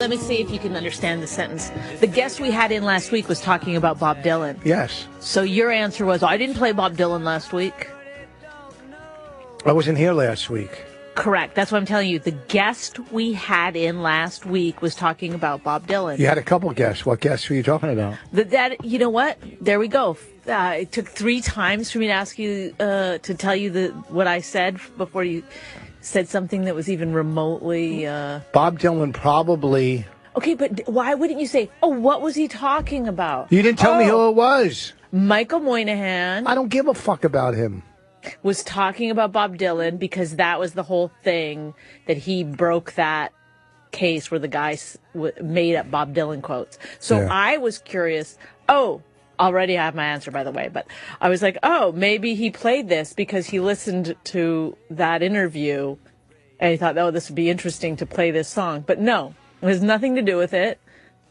Let me see if you can understand the sentence. The guest we had in last week was talking about Bob Dylan. Yes. So your answer was, I didn't play Bob Dylan last week. I wasn't here last week. Correct. That's what I'm telling you. The guest we had in last week was talking about Bob Dylan. You had a couple guests. What guests were you talking about? You know what? There we go. It took 3 times for me to ask you to tell you what I said before you said something that was even remotely... Bob Dylan probably... Okay, but why wouldn't you say, what was he talking about? You didn't tell me who it was. Michael Moynihan. I don't give a fuck about him. Was talking about Bob Dylan because that was the whole thing, that he broke that case where the guy made up Bob Dylan quotes. So yeah. I was curious. Already I have my answer, by the way, but I was like, maybe he played this because he listened to that interview and he thought, this would be interesting to play this song. But no, it has nothing to do with it.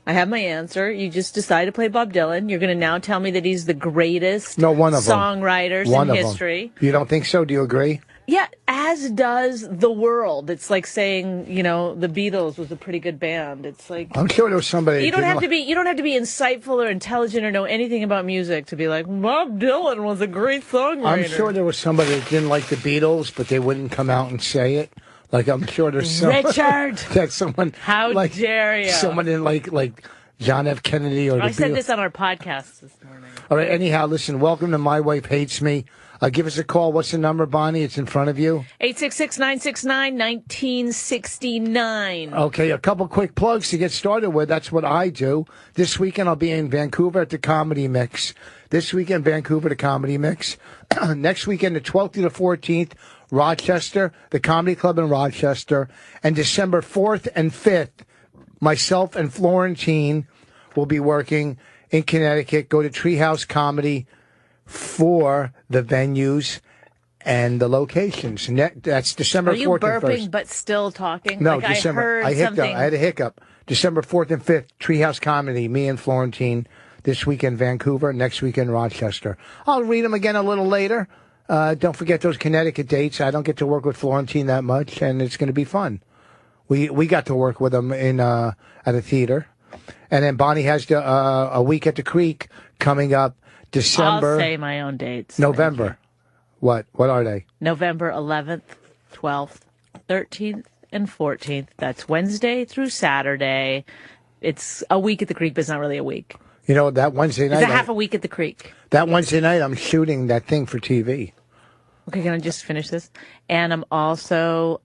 I have my answer. You just decided to play Bob Dylan. You're going to now tell me that he's the greatest songwriters in history. You don't think so? Do you agree? Yeah, as does the world. It's like saying, the Beatles was a pretty good band. It's like, I'm sure there was somebody. You don't have to be insightful or intelligent or know anything about music to be like, Bob Dylan was a great songwriter. I'm sure there was somebody that didn't like the Beatles, but they wouldn't come out and say it. Like, I'm sure there's someone. Richard! That someone. How dare you? Someone didn't like John F. Kennedy or the Beatles. I said this on our podcast this morning. All right, anyhow, listen, welcome to My Wife Hates Me. Give us a call. What's the number, Bonnie? It's in front of you. 866-969-1969. Okay, a couple quick plugs to get started with. That's what I do. This weekend, I'll be in Vancouver at the Comedy Mix. Next weekend, the 12th to the 14th, Rochester, the Comedy Club in Rochester. And December 4th and 5th, myself and Florentine will be working in Connecticut. Go to Treehouse Comedy for the venues and the locations. That's December 4th and 1st. Are you burping but still talking? No, December. I had a hiccup. December 4th and 5th, Treehouse Comedy, me and Florentine. This weekend, Vancouver. Next weekend, Rochester. I'll read them again a little later. Don't forget those Connecticut dates. I don't get to work with Florentine that much, and it's going to be fun. We got to work with them at a theater. And then Bonnie has a week at the Creek coming up. December. I'll say my own dates. November. What are they? November 11th, 12th, 13th, and 14th. That's Wednesday through Saturday. It's a week at the Creek, but it's not really a week. You know, that Wednesday night. It's a half a week at the Creek. That Wednesday night, I'm shooting that thing for TV. Okay, can I just finish this? And I'm also,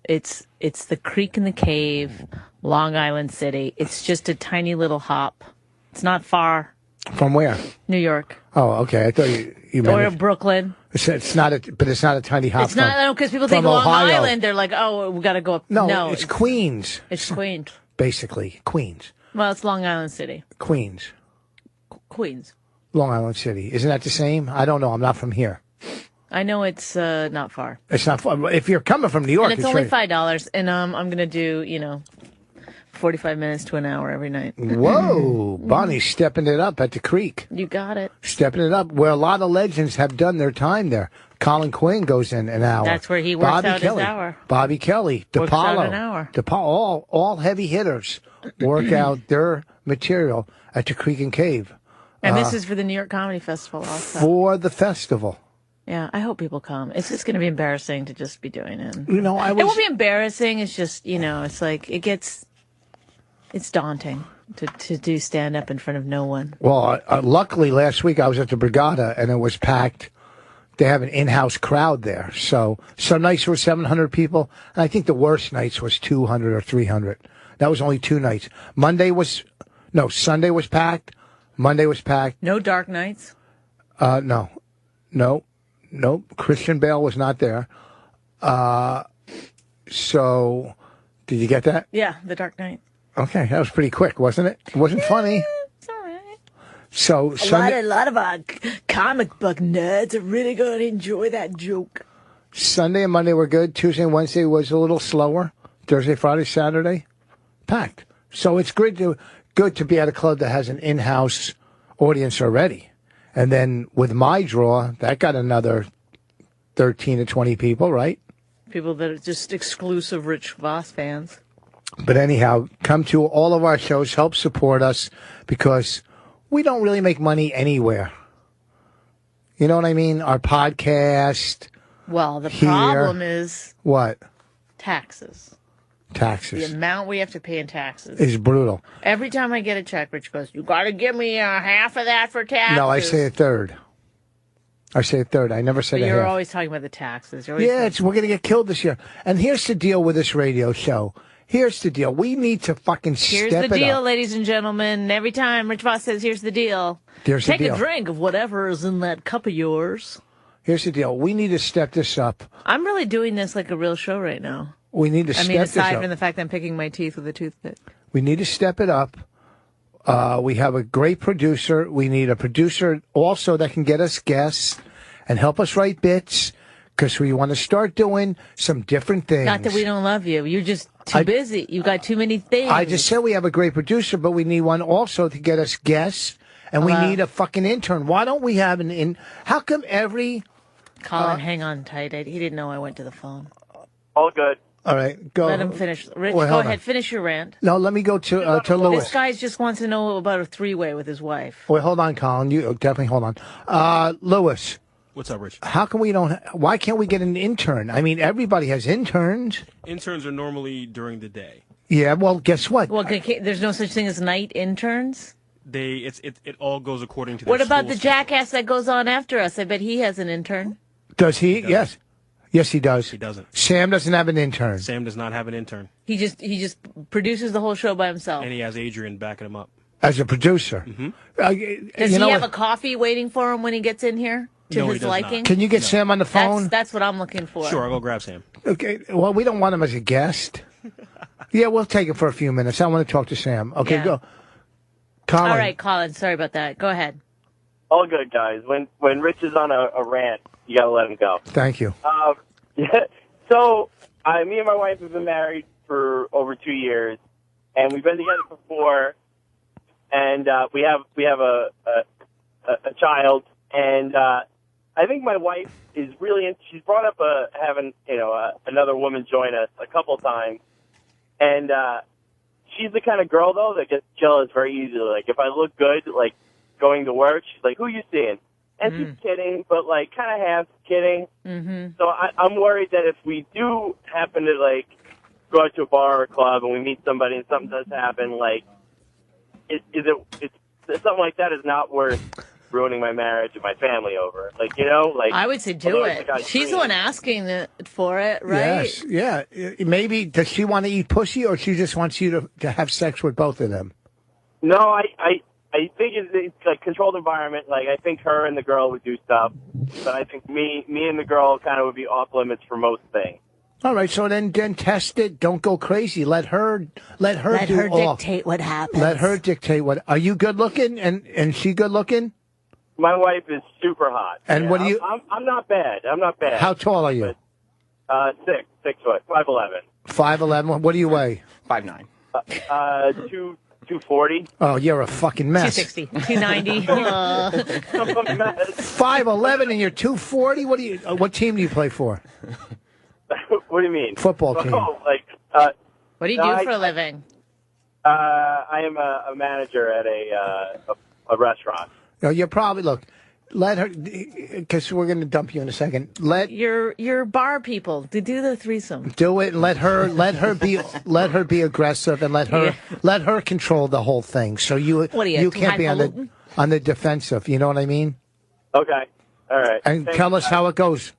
it's the Creek in the Cave, Long Island City. It's just a tiny little hop. It's not far. From where? New York. Oh, okay. I thought you meant or Brooklyn. It's not a tiny hop. It's not, because people think Long Island. They're like, we got to go up. No, it's Queens. It's Queens. Basically, Queens. Well, it's Long Island City. Queens. Long Island City. Isn't that the same? I don't know. I'm not from here. I know it's not far. It's not far. If you're coming from New York, and it's only $5. And I'm going to do, 45 minutes to an hour every night. Whoa. Bonnie's stepping it up at the Creek. You got it. Stepping it up. Where a lot of legends have done their time there. Colin Quinn goes in an hour. That's where he works out his hour. Bobby Kelly. Works out an hour. All heavy hitters work out their material at the Creek and Cave. And this is for the New York Comedy Festival also. For the festival. Yeah, I hope people come. It's just going to be embarrassing to just be doing it. It won't be embarrassing. It's just, it's like, it's daunting to do stand-up in front of no one. Well, luckily last week I was at the Brigada and it was packed. They have an in-house crowd there. So some nights were 700 people. And I think the worst nights was 200 or 300. That was only 2 nights. Sunday was packed. Monday was packed. No dark nights? No. Christian Bale was not there. So, did you get that? Yeah, the dark night. Okay, that was pretty quick, wasn't it? It wasn't funny. It's all right. So a lot of our comic book nerds are really going to enjoy that joke. Sunday and Monday were good. Tuesday and Wednesday was a little slower. Thursday, Friday, Saturday, packed. So it's good to be at a club that has an in-house audience already. And then with my draw, that got another 13 to 20 people, right? People that are just exclusive Rich Voss fans. But anyhow, come to all of our shows, help support us, because we don't really make money anywhere. You know what I mean? Our podcast. Well, the problem is... What? Taxes. Taxes. The amount we have to pay in taxes is brutal. Every time I get a check, Rich goes, "You got to give me half of that for taxes." No, I say a third. I never said a half. You're always talking about the taxes. We're going to get killed this year. And here's the deal with this radio show. Here's the deal. We need to fucking step it up. Here's the deal, ladies and gentlemen. Every time Rich Voss says, "Here's the deal," take a drink of whatever is in that cup of yours. Here's the deal. We need to step this up. I'm really doing this like a real show right now. We need to step this up. Aside from the fact that I'm picking my teeth with a toothpick. We need to step it up. We have a great producer. We need a producer also that can get us guests and help us write bits, because we want to start doing some different things. Not that we don't love you. You're just too busy. You got too many things. I just said we have a great producer, but we need one also to get us guests, and we need a fucking intern. Why don't we have how come every... Colin, hang on tight. He didn't know I went to the phone. All good. All right, go. Let him finish. Rich, go ahead. Finish your rant. No, let me go to Lewis. This guy just wants to know about a three-way with his wife. Wait, hold on, Colin. You definitely hold on. Lewis. What's up, Rich? How come why can't we get an intern? I mean, everybody has interns. Interns are normally during the day. Yeah, well, guess what? Well, there's no such thing as night interns? It all goes according to What about the jackass that goes on after us? I bet he has an intern. Does he? Yes. Yes, he does. He doesn't. Sam doesn't have an intern. Sam does not have an intern. He just produces the whole show by himself. And he has Adrian backing him up. As a producer. Mm-hmm. Does he have a coffee waiting for him when he gets in here? To his liking? Not. Can you get Sam on the phone? That's what I'm looking for. Sure, I'll go grab Sam. Okay. Well, we don't want him as a guest. Yeah, we'll take him for a few minutes. I want to talk to Sam. Okay, go. Colin. All right, Colin. Sorry about that. Go ahead. All good, guys. When Rich is on a rant, you got to let him go. Thank you. Yeah. So, me and my wife have been married for over 2 years, and we've been together for 4, and we have a child, and I think my wife is really she's brought up having another woman join us a couple times, and she's the kind of girl though that gets jealous very easily. Like if I look good, like going to work, she's like, "Who you seeing?" And she's kidding, but like kind of half kidding. Mm-hmm. So I'm worried that if we do happen to like go out to a bar or a club and we meet somebody and something does happen, like it's something like that is not worth ruining my marriage and my family over. Like, like I would say do it. She's the one asking for it, right? Yes, yeah. Maybe does she want to eat pussy, or she just wants you to have sex with both of them? No, I think it's like controlled environment. Like I think her and the girl would do stuff, but I think me and the girl kind of would be off limits for most things. All right, so then test it. Don't go crazy. Let her dictate what happens. Let her dictate what. Are you good looking and she good looking? My wife is super hot. And what do you? I'm not bad. I'm not bad. How tall are you? 6 foot, 5'11". 5'11". What do you weigh? 5'9". 240. Oh, you're a fucking mess. 260, 290. 5'11" and you're 240. What team do you play for? What do you mean? Football team. Oh, what do you do for a living? I am a manager at a restaurant. No, you're probably let her, because we're going to dump you in a second. Let your bar people to do the threesome. Do it and let her be aggressive and let her control the whole thing. So you can't be on the defensive. You know what I mean? Okay. All right. And tell us how it goes.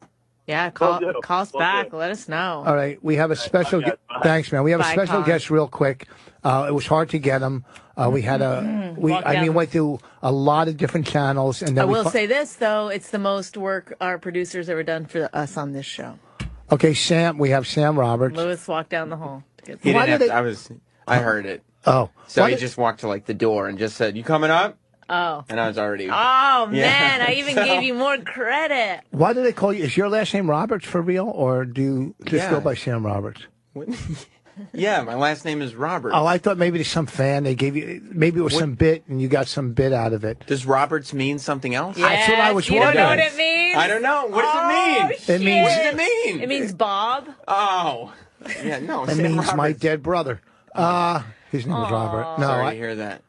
Yeah, call us back. Let us know. All right, we have a special. Thanks, man. We have a special guest, real quick. It was hard to get him. We had went through a lot of different channels, and then I will say this though: it's the most work our producers ever done for us on this show. Okay, Sam. We have Sam Roberts. Lewis walked down the hall. I heard it. Oh, so he just walked to the door and just said, "You coming up?" Oh. And I was already... Oh, man, I even gave you more credit. Why do they call you... Is your last name Roberts for real, or do you just go by Sam Roberts? Yeah, my last name is Roberts. Oh, I thought maybe there's some fan they gave you... Maybe it was some bit, and you got some bit out of it. Does Roberts mean something else? Yes, that's what I was wondering. You don't know what it means? I don't know. What does it mean? Shit. What does it mean? It means Bob. Oh. Yeah, no. It means Roberts. My dead brother. His name was Robert. No, Sorry to hear that.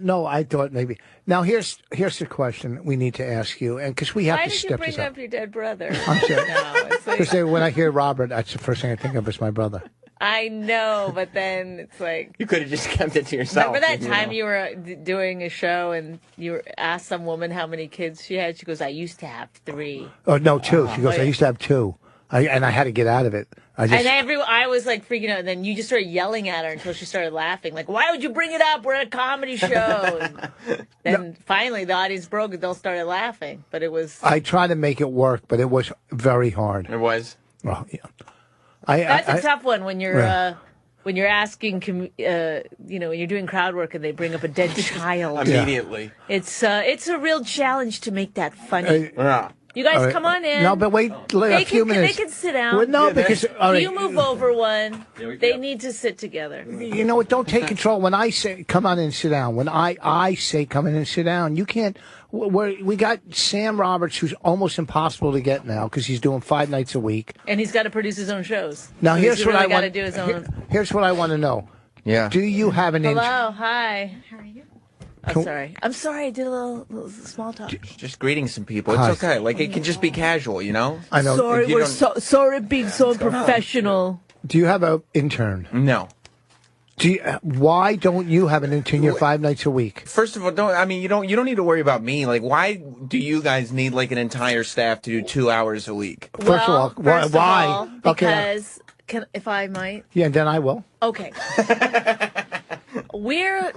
No, I thought maybe. Now here's the question we need to ask you, and because we have to step this up. Why did you bring up your dead brother? I'm sorry. No, it's like, Because when I hear Robert, that's the first thing I think of is my brother. I know, but then it's like You could have just kept it to yourself. remember that time you were doing a show and you asked some woman how many kids she had? She goes, "I used to have 3." Oh no, 2. She goes, I used to have 2. And I had to get out of it. I was like freaking out, and then you just started yelling at her until she started laughing. Like, why would you bring it up? We're at a comedy show. And then finally the audience broke and they all started laughing. But it was. I tried to make it work, but it was very hard. It was. Well, yeah. That's a tough one when you're asking, when you're doing crowd work and they bring up a dead child. Immediately. It's a real challenge to make that funny. Yeah. You guys, come on in. No, but wait a few minutes. They can sit down. Well, no, because you move over one. They need to sit together. You know what? Don't take control. When I say come on in and sit down, when I say come in and sit down, you can't. We got Sam Roberts, who's almost impossible to get now because he's doing 5 nights a week, and he's got to produce his own shows. Now so here's what I want to do. His own. Here's what I want to know. Yeah. Do you have an Hello, hi. How are you? I'm sorry. I did a little small talk. Just greeting some people. It's okay. Like, it can just be casual, you know? I know. Sorry, sorry being so unprofessional. Do you have an intern? No. Why don't you have an intern? You're 5 nights a week. First of all, you don't need to worry about me. Like, why do you guys need like an entire staff to do 2 hours a week? First of all, why? Because if I might. Yeah, then I will. Okay. We're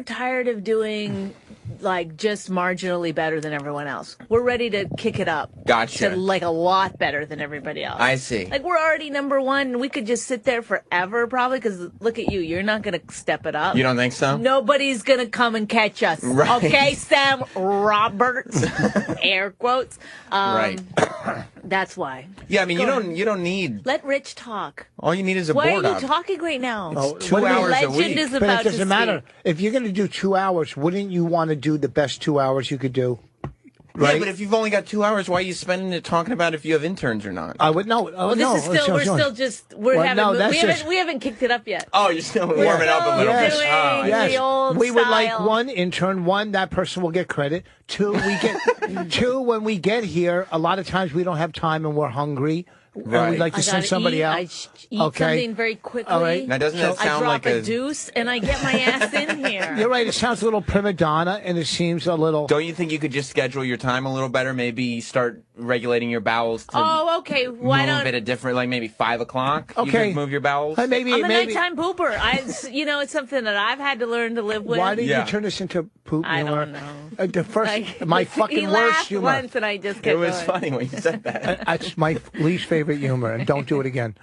tired of doing like just marginally better than everyone else. We're ready to kick it up. Gotcha. To like a lot better than everybody else. I see. Like we're already number 1 and we could just sit there forever probably because look at you. You're not going to step it up. You don't think so? Nobody's going to come and catch us. Right. Okay, Sam Roberts. Air quotes. Right. That's why. Yeah, I mean, you don't need. Let Rich talk. All you need is a Why board are you up. talking right now? Oh, 2 hours a week. Is But about it doesn't to matter. speak. If you're going to do 2 hours, wouldn't you want to do the best 2 hours you could do? Right? Yeah, but if you've only got 2 hours, why are you spending it talking about if you have interns or not? I would no. Well, this is still we haven't kicked it up yet. Oh, you're still warming up a little bit. Yes. The old We would like style. 1 intern. 1, that person will get credit. 2, we get 2 when we get here. A lot of times we don't have time and we're hungry. Right. And we'd like to I send gotta somebody eat. out. I eat something very quickly. All right. Now, doesn't that I sound drop like a deuce and I get my ass in here. You're right. It sounds a little prima donna, and it seems a little. Don't you think you could just schedule your time a little better? Maybe start regulating your bowels to Okay. Why move don't at a different, like maybe 5 o'clock? Okay. You could move your bowels? Maybe. I'm a nighttime pooper. It's something that I've had to learn to live with. Why did you turn this into poop I humor? don't know. The first, my fucking he worst laughed humor. once and I just kept It was going. funny when you said that. That's my least favorite humor, and don't do it again.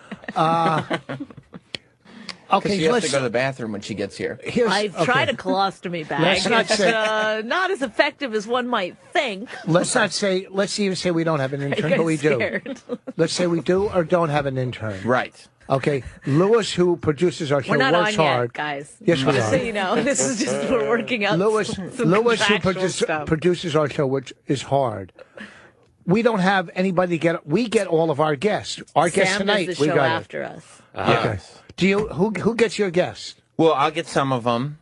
Okay, she has to go to the bathroom when she gets here. I've tried a colostomy bag. Let's not It's say- not as effective as one might think. Let's even say we don't have an intern, but we do. Let's say we do or don't have an intern. Right. Okay, Lewis, who produces our show, We're not works on hard. yet, guys. Yes, we Just are. so you know, this is just we're working out. Lewis, some who contractual stuff. produces our show, which is hard. We don't have anybody we get all of our guests. Our guests Sam tonight, does the we show got after us. Okay. Do you who gets your guests? Well, I'll get some of them.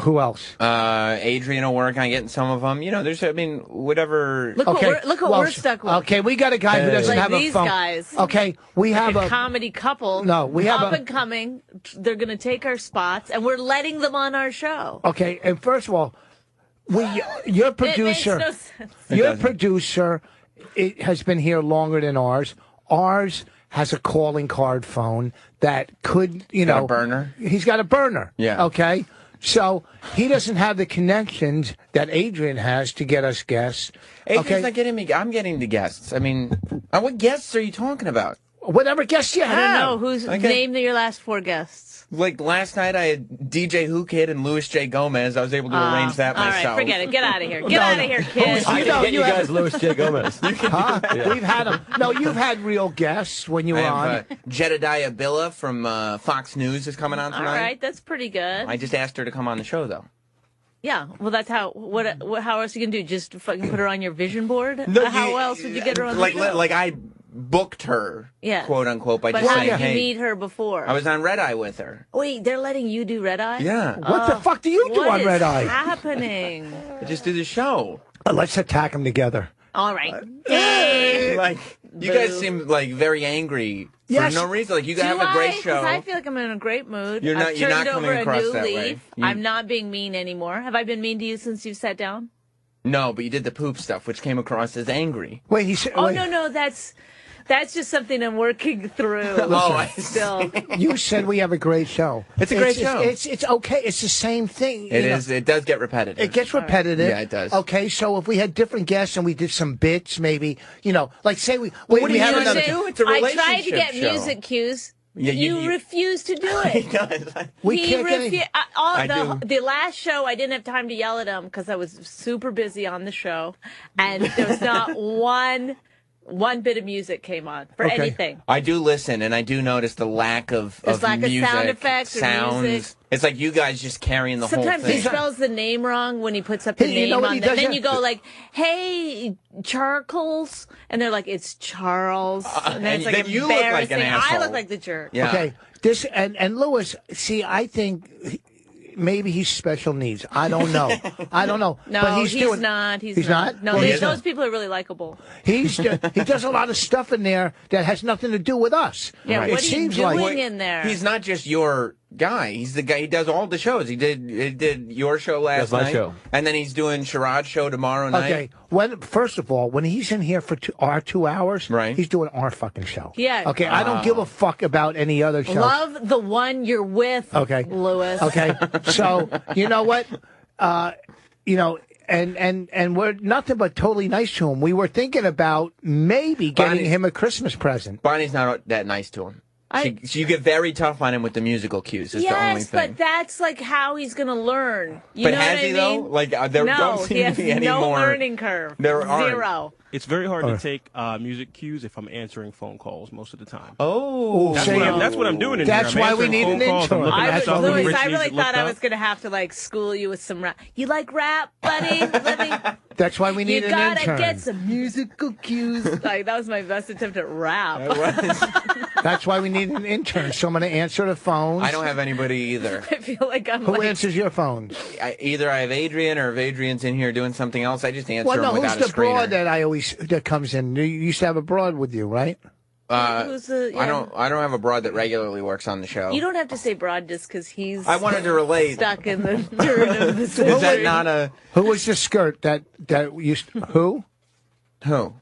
Who else? Adrian will work on getting some of them. Whatever. Look what we're stuck with. Okay, we got a guy who doesn't Like have a these phone. guys. Okay, we have a comedy couple. No, we have up and coming. They're going to take our spots, and we're letting them on our show. Okay, and first of all, your producer, It makes no sense. your producer, it has been here longer than ours. Ours has a calling card phone that could, Got a burner? He's got a burner. Yeah. Okay. So he doesn't have the connections that Adrian has to get us guests. Adrian's not getting me. I'm getting the guests. I mean, what guests are you talking about? Whatever guests you have. I don't know who's name your last 4 guests. Like last night, I had DJ Who Kid and Louis J. Gomez. I was able to arrange that myself. All right, forget it. Get out of here. Get out of here, kid. I can get you guys Louis J. Gomez. Huh? We've had them. No, you've had real guests when you were on. Jedediah Billa from Fox News is coming on tonight. All right, that's pretty good. I just asked her to come on the show, though. Yeah, well, that's how. How else you can do? Just fucking put her on your vision board? No, How else would you get her on the show? Like I booked her, Yeah. quote unquote, by But just how saying, did you hey, meet her before? I was on Red Eye with her. Wait, they're letting you do Red Eye? Yeah. What the fuck do you do on Red Eye? What is happening? I just do the show. Let's attack them together. All right. Like, you guys seem like very angry for Yes. no reason. Like, you guys Do have a great I? show. 'Cause I feel like I'm in a great mood. You're not- I've you're not turned coming over a across new that way. leaf. I'm not being mean anymore. Have I been mean to you since you've sat down? No, but you did the poop stuff, which came across as angry. Wait, he said. Oh, wait. no, that's just something I'm working through. I Still. You said we have a great show. It's a great show. It's okay. It's the same thing. It you know. is. It does get repetitive. It gets repetitive. Yeah, it does. Okay, so if we had different guests and we did some bits, maybe, like say we what do you have mean? another. It's a I tried to relationship get show. music cues. Yeah, you refused to do it. We He can't get any- the last show, I didn't have time to yell at him because I was super busy on the show, and there was not one bit of music came on for anything. I do listen, and I do notice the lack of music, sound effects or sounds. music. It's like you guys just carrying the Sometimes whole thing. he spells the name wrong when he puts up the Hey, you name know what on he them. does Then have you go to- like, "Hey, Charcoals," and they're like, "It's Charles." And then it's like then you look like an embarrassing. I asshole. look like the jerk. Yeah. Okay, this and Lewis. See, I think maybe he's special needs. I don't know. No, but he's doing, not. He's not. No, Well, he's those not. people are really likable. He does a lot of stuff in there that has nothing to do with us. Yeah, It what are you seems doing like in there? He's not just your guy. He's the guy. He does all the shows. He did your show last That's my night, show. and then he's doing Sharad's show tomorrow night. Okay. First of all, when he's in here for our 2 hours, Right. he's doing our fucking show. Yeah. Okay. I don't give a fuck about any other show. Love the one you're with, Okay. Lewis. Okay. So you know what? And we're nothing but totally nice to him. We were thinking about maybe getting Bonnie- him a Christmas present. Bonnie's not that nice to him. You get very tough on him with the musical cues. Is the only Yes, thing. but that's like how he's going to learn. You But know has what I he, though? mean? Like, there no, don't seem he to has be any no more- learning curve. There aren't. Zero. It's very hard to take music cues if I'm answering phone calls most of the time. Oh, Say- That's what I'm doing in That's here. I'm why we answering need phone an calls. I'm intern. looking at That's stuff why we that need- Louis, Rich I needs really to thought look I was up. going to have to like school you with some rap. You like rap, buddy? Let me. That's why we need You an gotta intern. get some musical cues. Like that was my best attempt at rap. That's why we need an intern. Someone to answer the phones. I don't have anybody either. I feel like I'm Who like. answers your phones? Either I have Adrian, or if Adrian's in here doing something else, I just answer Well, no. him without Who's a the broad screener. that comes in? You used to have a broad with you, right? Who's the- I yeah. don't have a broad that regularly works on the show. You don't have to say broad just because he's I wanted to relate. stuck in the turn of the Is that century. not a Who was the skirt that used? Who? who?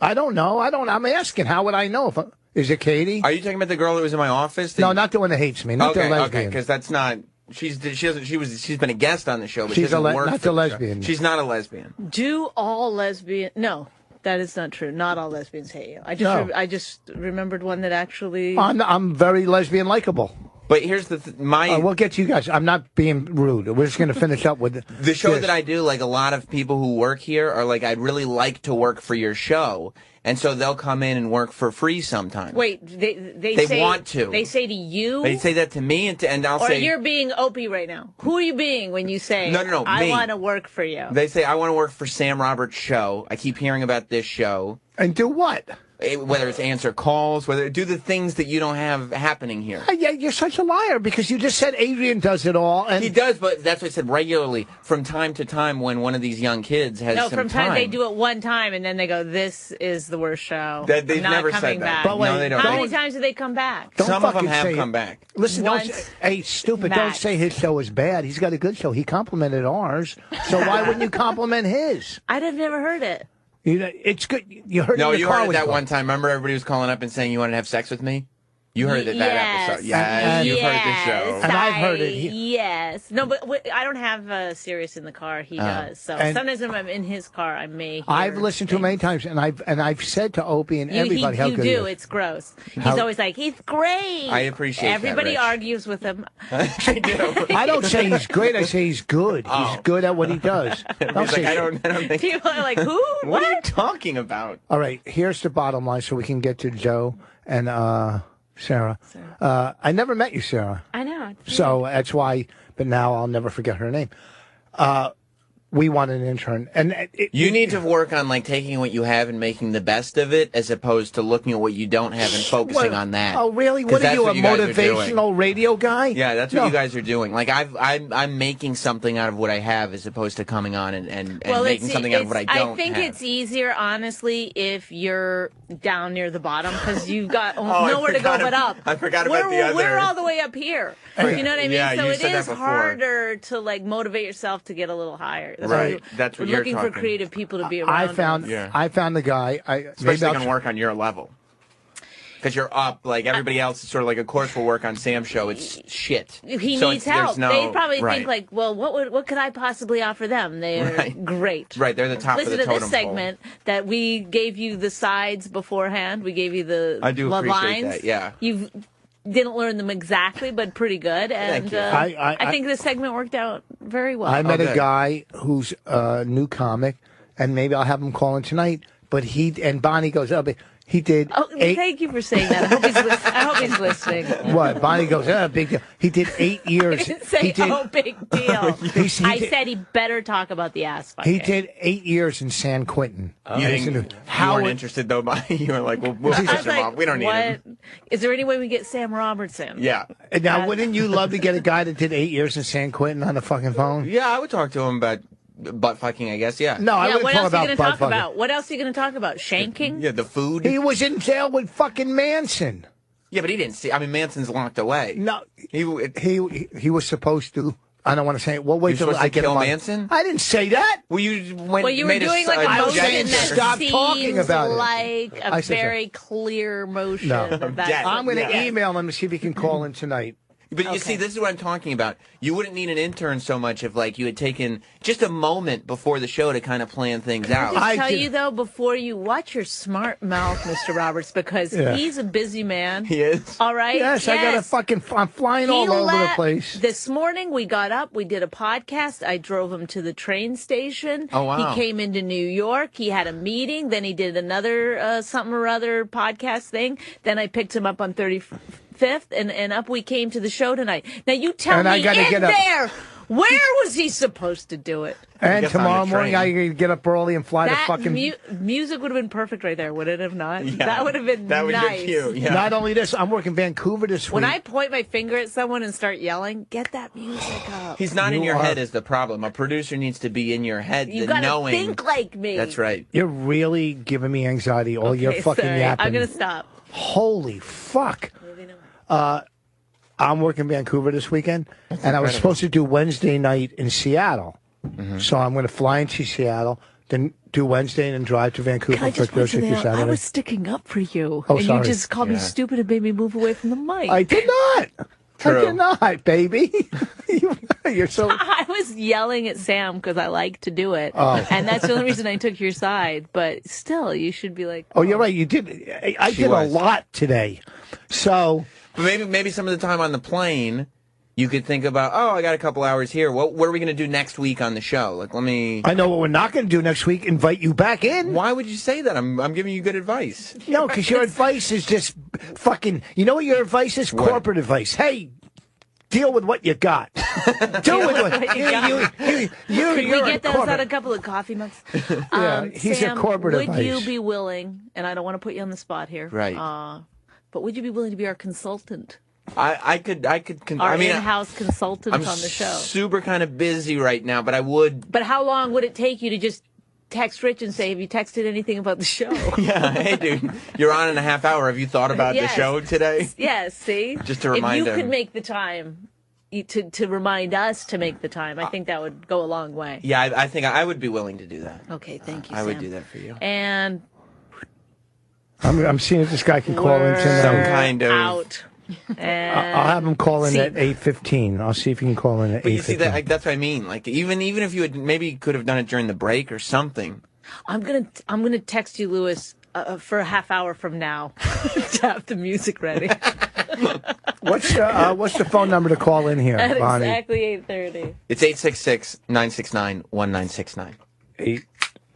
I don't know. I'm asking. How would I know? Is it Katie? Are you talking about the girl that was in my office? No, not the one that hates me. Not the Okay, lesbian. because that's not. She's been a guest on the show, but she She's doesn't work not for the show. lesbian. She's not a lesbian. Do all lesbian? No, that is not true. Not all lesbians hate you. No. I just remembered one that actually. I'm very lesbian likable. But here's the We'll get to you guys. I'm not being rude. We're just going to finish up with the show this. that I do. Like, a lot of people who work here are like, I'd really like to work for your show, and so they'll come in and work for free sometimes. Wait, they say, want to. They say to you. They say that to me, and I'll or say you're being Opie right now. Who are you being when you say? No, I me. want to work for you. They say I want to work for Sam Roberts' show. I keep hearing about this show. And do what? Whether it's answer calls, whether do the things that you don't have happening here. Yeah, you're such a liar because you just said Adrian does it all. And He does, but that's what I said regularly from time to time when one of these young kids has No, some from time they do it one time and then they go, "This is the worst show." That they've I'm not never coming said that. back. But wait, No, they don't. How many times do they come back? Don't Some of them fucking have say come it. back. Listen, don't Once. say, hey, stupid, Max. don't say his show is bad. He's got a good show. He complimented ours. So why wouldn't you compliment his? I'd have never heard it. You know, it's good. You heard No, it in the you car heard it with that you. one time. Remember, everybody was calling up and saying you wanted to have sex with me. You heard it that Yes. episode. Yes, you've heard the show. And I've heard it. Yes. No, but I don't have Sirius in the car. He does. So And- sometimes when I'm in his car, I may hear I've listened to him many times, and I've said to Opie and everybody how you good do. he is. It's gross. He's How- always like, he's great. I appreciate that, Everybody Rich. argues with him. I do. I don't say he's great. I say he's good. He's good at what he does. Don't He's like, say- I don't think. People are like, who? What are you talking about? All right, here's the bottom line, so we can get to Joe and Sarah. I never met you, Sarah. I know. So that's why, but now I'll never forget her name. we want an intern. And you need to work on like taking what you have and making the best of it, as opposed to looking at what you don't have and focusing on that. Oh, really? What are you, a motivational radio guy? Yeah, that's what you guys are doing. Like I'm making something out of what I have, as opposed to coming on and making something out of what I don't. I think it's easier, honestly, if you're down near the bottom, because you've got nowhere to go but up. I forgot about the other. We're all the way up here. You know what I mean? Yeah, so it is harder to like motivate yourself to get a little higher. Right. That's what you're looking for creative people to be around. I found the guy. Especially going to work on your level. Because you're up, like everybody else is sort of like, of course we'll work on Sam's show. It's shit. He needs help. They probably think like, well, what could I possibly offer them? They're great. Right, they're the top of the totem pole. Listen to this segment that we gave you the sides beforehand. We gave you the I do appreciate lines. That, yeah. You didn't learn them exactly, but pretty good. And I think this segment worked out very well. I met a guy who's a new comic, and maybe I'll have him call in tonight. But Bonnie goes, he did. Oh, thank you for saying that. I hope he's listening. What? Bonnie goes, big deal. He did 8 years. I didn't say, big deal. I said he better talk about the ass fight. He did 8 years in San Quentin. You weren't interested, though, Bonnie. You were like, we'll piss him off. We don't need him. Is there any way we get Sam Robertson? Yeah. Now, wouldn't you love to get a guy that did 8 years in San Quentin on the fucking phone? Yeah, I would talk to him about butt fucking, I guess, yeah. No, I wouldn't talk about butt fucking. What else are you going to talk about? Shanking? Yeah, the food. He was in jail with fucking Manson. Yeah, but he didn't see. I mean, Manson's locked away. No, he was supposed to. I don't want to say it. Well, wait till I get kill Manson. I didn't say that. Well, you were doing like a motion that stop talking about like a very clear motion. No, I'm going to email him to see if he can call in tonight. But you see, this is what I'm talking about. You wouldn't need an intern so much if, like, you had taken just a moment before the show to kind of plan things out. I tell you, though, before you watch your smart mouth, Mr. Roberts, because he's a busy man. He is. All right? Yes, I got I'm flying all over the place. This morning, we got up, we did a podcast. I drove him to the train station. Oh, wow. He came into New York. He had a meeting. Then he did another something or other podcast thing. Then I picked him up on 35th, and up we came to the show tonight. Now you tell me there, where was he supposed to do it? And tomorrow morning I gotta get up early and fly to fucking... music would have been perfect right there, would it have not? Yeah, that would have been nice. That would be cute, yeah. Not only this, I'm working Vancouver this week. When I point my finger at someone and start yelling, get that music up. He's not in your head is the problem. A producer needs to be in your head. You gotta think like me. That's right. You're really giving me anxiety, all your fucking yapping. I'm gonna stop. Holy fuck. I'm working Vancouver this weekend, and I was supposed to do Wednesday night in Seattle. Mm-hmm. So I'm going to fly into Seattle, then do Wednesday, and then drive to Vancouver for Thursday through Saturday. I was sticking up for you, and you just called me stupid and made me move away from the mic. I did not. True. I did not, baby. You're so... I was yelling at Sam because I like to do it, and that's the only reason I took your side. But still, you should be like... Oh, you're right. You did. I did a lot today. So... But maybe some of the time on the plane, you could think about, I got a couple hours here. What are we going to do next week on the show? Like, let me... I know what we're not going to do next week, invite you back in. Why would you say that? I'm giving you good advice. No, because your advice is just fucking... You know what your advice is? What? Corporate advice. Hey, deal with what you got. Deal with what you got. Could we get those out a couple of coffee mugs? He's Sam, a corporate advice. Would you be willing, and I don't want to put you on the spot here. Right. But would you be willing to be our consultant? I could. Our in-house consultant on the show. I'm super kind of busy right now, but I would. But how long would it take you to just text Rich and say, have you texted anything about the show? Yeah, hey, dude, you're on in a half hour. Have you thought about the show today? Yes, see? Just to remind him. If you could make the time to remind us to make the time, I think that would go a long way. Yeah, I think I would be willing to do that. Okay, thank you, I Sam. would do that for you. And... I'm seeing if this guy can call in tonight. Some kind of... out. I'll have him call in at 8:15. I'll see if he can call in at 8:15. But you see, that's what I mean. Like, even if you had maybe could have done it during the break or something. I'm gonna text you, Lewis, for a half hour from now to have the music ready. What's the phone number to call in here, At Bonnie? exactly 8:30. It's 866-969-1969.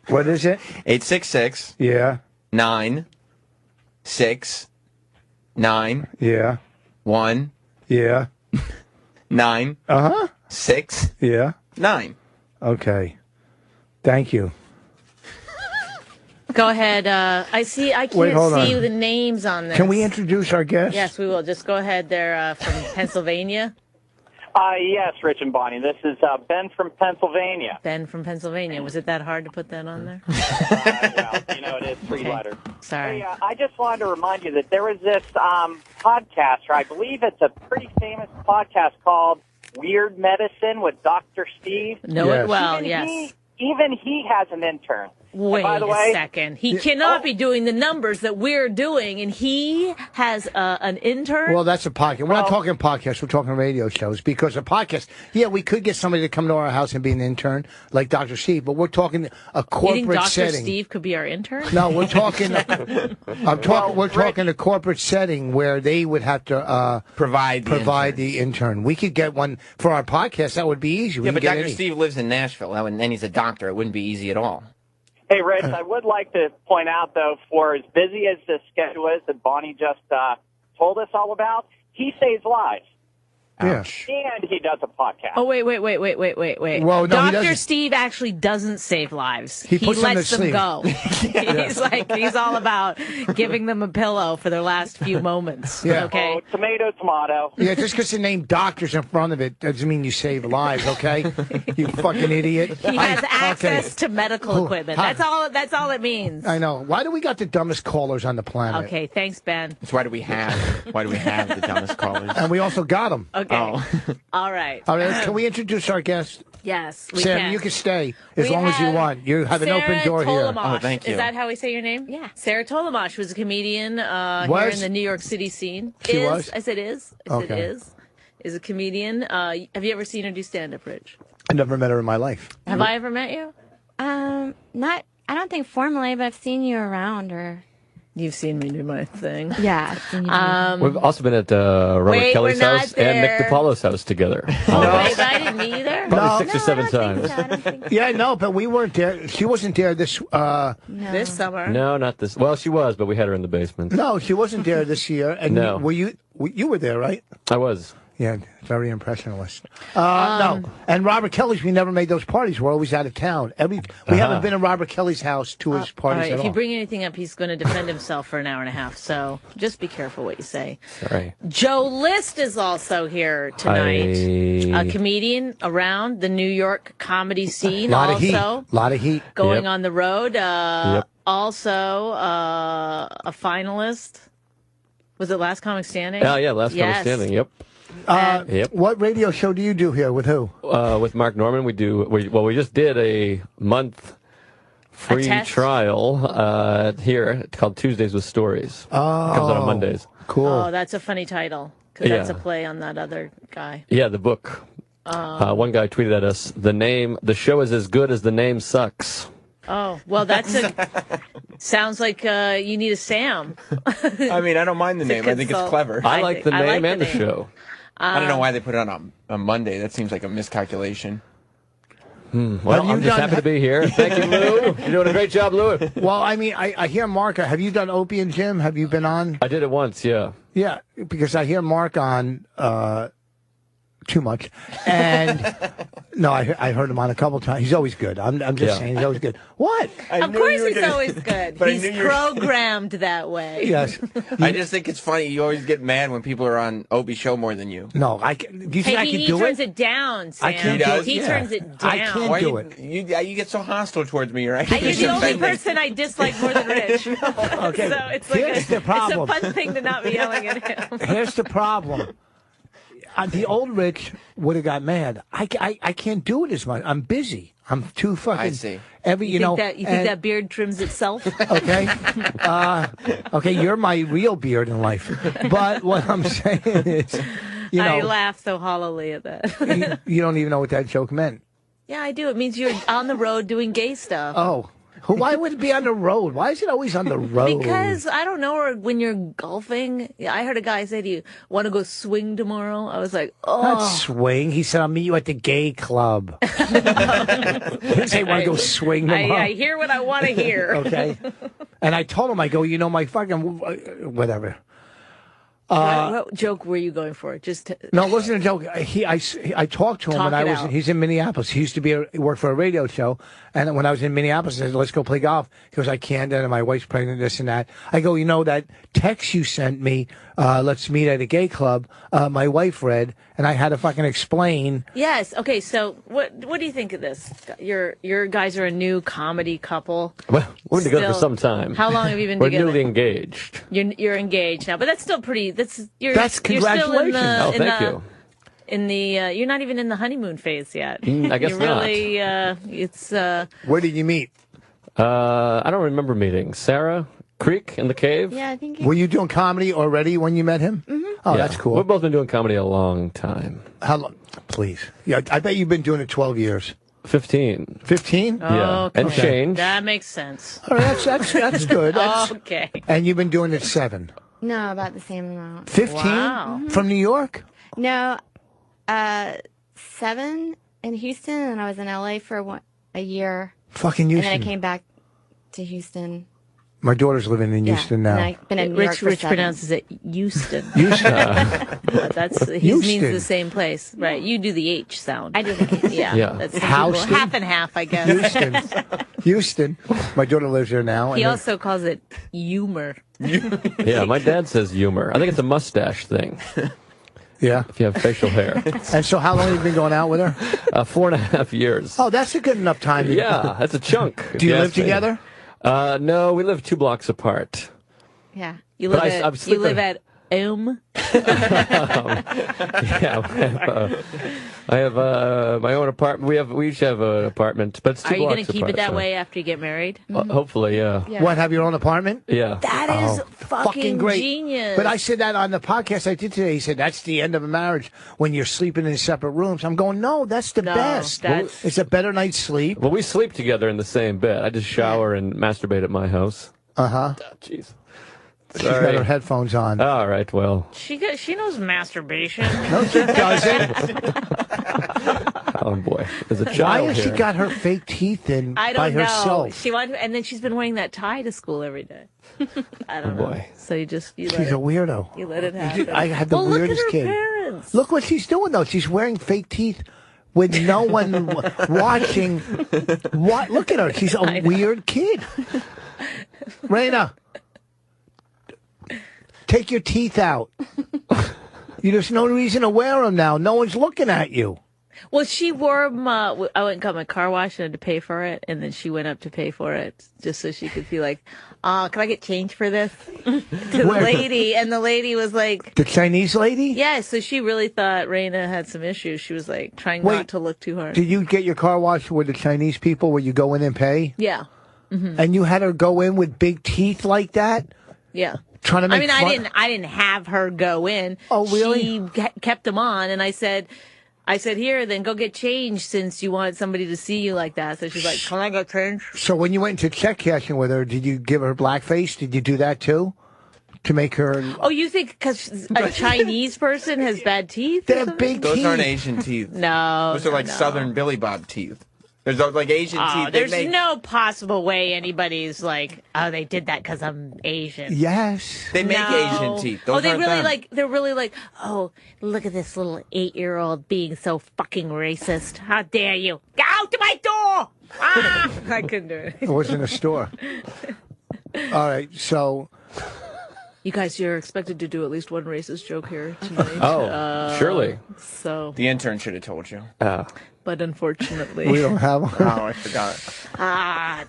What is it? 866. Yeah. 9 6 9 Yeah. 1 Yeah. 9 Uh-huh. 6 Yeah. 9. Okay. Thank you. Go ahead. I can't see the names on this. Can we introduce our guest? Yes, we will. Just go ahead. They're from Pennsylvania. Yes, Rich and Bonnie. This is Ben from Pennsylvania. Ben from Pennsylvania. Was it that hard to put that on there? Well, it is 3 letters. Sorry. Hey, I just wanted to remind you that there was this podcaster. I believe it's a pretty famous podcast called Weird Medicine with Dr. Steve. Know it well, yes. Even he has an intern. Wait a second. He cannot be doing the numbers that we're doing, and he has an intern? Well, that's a podcast. We're not talking podcasts. We're talking radio shows. Because a podcast, we could get somebody to come to our house and be an intern, like Dr. Steve, but we're talking a corporate setting. Dr. Steve could be our intern? No, we're talking we're talking a corporate setting where they would have to provide the intern. We could get one for our podcast. That would be easy. Yeah, but Dr. Steve lives in Nashville, and he's a doctor. It wouldn't be easy at all. Hey, Rich, I would like to point out, though, for as busy as the schedule is that Bonnie just told us all about, he saves lives. Yeah. And he does a podcast. Oh, wait. Well, no, Dr. Steve actually doesn't save lives. He puts lets them to go. He's all about giving them a pillow for their last few moments. Yeah. Okay. Oh, tomato. Yeah, just because the name doctor's in front of it doesn't mean you save lives, okay? You fucking idiot. He has access to medical equipment. That's all it means. I know. Why do we got the dumbest callers on the planet? Okay, thanks, Ben. That's why do we have the dumbest callers? And we also got them. Okay. Oh. All right. Can we introduce our guest? Yes, we Sam, can. you can stay as long as you want. You have an open door Tollemache. here. Oh, thank you. Is that how we say your name? Yeah. Sarah Tollemache was a comedian here in the New York City scene. She was? I said is. I said is a comedian. Have you ever seen her do stand-up, Rich? I never met her in my life. Have I ever met you? Not. I don't think formally, but I've seen you around, or You've seen me do my thing. yeah. I've seen you We've also been at Robert Kelly's house and Nick DiPaolo's house together. Oh, wait, I didn't either. Probably 6 or 7 I times. don't think so. Yeah, no, but we weren't there. She wasn't there this. This summer. No, not this. Well, she was, but we had her in the basement. No, she wasn't there this year. And No. were you were there, right? I was. Yeah, very impressionist. No, and Robert Kelly's. We never made those parties. We're always out of town. We haven't been in Robert Kelly's house to his All parties right, at if you all. bring anything up, he's going to defend himself for an hour and a half. So just be careful what you say. Sorry. Joe List is also here tonight. A comedian around the New York comedy scene. Lot of heat. Going Yep. on the road. Yep. Also a finalist. Was it Last Comic Standing? Oh, yeah, Last Comic Standing. Yep. Yep. What radio show do you do here? With who? With Mark Norman, we just did a month free trial here. It's called Tuesdays with Stories. Oh, it comes out on Mondays. Cool. Oh, that's a funny title. Because that's a play on that other guy. Yeah, the book. One guy tweeted at us, the show is as good as the name sucks. Oh, well, sounds like you need a Sam. I mean, I don't mind the name. I think it's clever. I like the name and the show. I don't know why they put it on Monday. That seems like a miscalculation. Well, I'm just happy to be here. Thank you, Lou. You're doing a great job, Lou. Well, I mean, I hear Mark. Have you done Opie and Jim? Have you been on? I did it once, yeah. Yeah, because I hear Mark on too much. And no, I heard him on a couple times. He's always good. I'm just saying he's always good. What? Of course he's always good. He's programmed that way. Yes. I just think it's funny. You always get mad when people are on Opie's show more than you. No, do you think I can do it? He turns it down, Sam. I can't do it. He turns it down. I can't do it. You get so hostile towards me, right? You're the only person I dislike more than Rich. Okay. So it's like Here's the problem. It's a fun thing to not be yelling at him. Here's the problem. The old Rich would have got mad. I can't do it as much. I'm busy. I'm too fucking. I see. You think that beard trims itself? Okay. Okay, you're my real beard in life. But what I'm saying is, I laugh so hollowly at that. you don't even know what that joke meant. Yeah, I do. It means you're on the road doing gay stuff. Oh. Why would it be on the road? Why is it always on the road? Because, I don't know, or when you're golfing. I heard a guy say to you, want to go swing tomorrow? I was like, oh. Not swing. He said, I'll meet you at the gay club. He didn't say, want to go swing tomorrow. I hear what I want to hear. Okay. And I told him, I go, my fucking, whatever. What joke were you going for? No, it wasn't a joke. I talked to him when he's in Minneapolis. He used to work for a radio show, and when I was in Minneapolis, I said, "Let's go play golf." He goes, "I can't, and my wife's pregnant, this and that." I go, that text you sent me, let's meet at a gay club, my wife read, and I had to fucking explain. Yes. Okay. So, what do you think of this? Your guys are a new comedy couple. Well, we've been together for some time. How long have you been together? We're newly engaged. You're engaged now, but that's still pretty. That's congratulations. Thank you. You're not even in the honeymoon phase yet. I guess not. Really, it's. Where did you meet? I don't remember meeting. Sarah Creek in the cave. Yeah, I think. Were you doing comedy already when you met him? Mm-hmm. Oh, that's cool. We've both been doing comedy a long time. How long? Please. Yeah, I bet you've been doing it 12 years. 15. 15? Yeah, okay. and change. That makes sense. All right, that's good. Okay. And you've been doing it 7. No, about the same amount. 15? Wow. From New York? No, 7 in Houston, and I was in LA for a year. Fucking Houston. And then I came back to Houston. My daughter's living in Houston now. And I've been in New York for Rich 7. pronounces it Houston. Houston. He means the same place, right? You do the H sound. I do the H. Yeah. That's Houston? half and half, I guess. Houston. My daughter lives there now. He also calls it humor. Yeah, my dad says humor. I think it's a mustache thing. Yeah. If you have facial hair. And so how long have you been going out with her? 4.5 years. Oh, that's a good enough time. Yeah, that's a chunk. Do you live together? No, we live 2 blocks apart. Yeah. You live at Yeah, I have my own apartment. We each have an apartment, but it's 2 blocks apart. Are you going to keep it that way after you get married? Hopefully, yeah. What, have your own apartment? Yeah. That is fucking great. genius. But I said that on the podcast I did today. He said, that's the end of a marriage when you're sleeping in separate rooms. I'm going, no, that's the best. It's a better night's sleep. Well, we sleep together in the same bed. I just shower and masturbate at my house. Uh-huh. Jeez. She's got her headphones on. All right, well. She knows masturbation. No, she doesn't. Oh, boy. There's a child Why has she here. got her fake teeth in I don't by know. herself? And then she's been wearing that tie to school every day. I don't know. Boy. So you She's a weirdo. You let it happen. I had the weirdest look at her kid. Parents. Look what she's doing, though. She's wearing fake teeth with no one watching. What? Look at her. She's a weird kid. Raina, take your teeth out. There's no reason to wear them now. No one's looking at you. Well, she wore them. I went and got my car washed and had to pay for it, and then she went up to pay for it just so she could feel like, can I get change for this? To the lady, and the lady was like, the Chinese lady? Yeah, so she really thought Raina had some issues. She was like trying not to look too hard. Did you get your car washed with the Chinese people where you go in and pay? Yeah. Mm-hmm. And you had her go in with big teeth like that? Yeah. Trying to make I didn't have her go in. Oh, really? She kept them on, and I said, here, then go get change since you wanted somebody to see you like that. So she's like, can I get change? So when you went into check cashing with her, did you give her blackface? Did you do that too? To make her... Oh, you think because a Chinese person has bad teeth? They have big teeth. Those aren't Asian teeth. No. Those are like Southern Billy Bob teeth. There's like Asian teeth. There's no possible way anybody's like, they did that because I'm Asian. Yes. They make Asian teeth. Those they're aren't really them. they're really like, look at this little 8-year-old being so fucking racist. How dare you? Get out to my door! I couldn't do it. It wasn't a store. All right, so... You guys, you're expected to do at least one racist joke here tonight. Oh, surely. So the intern should have told you. But unfortunately, we don't have one. Oh, I forgot.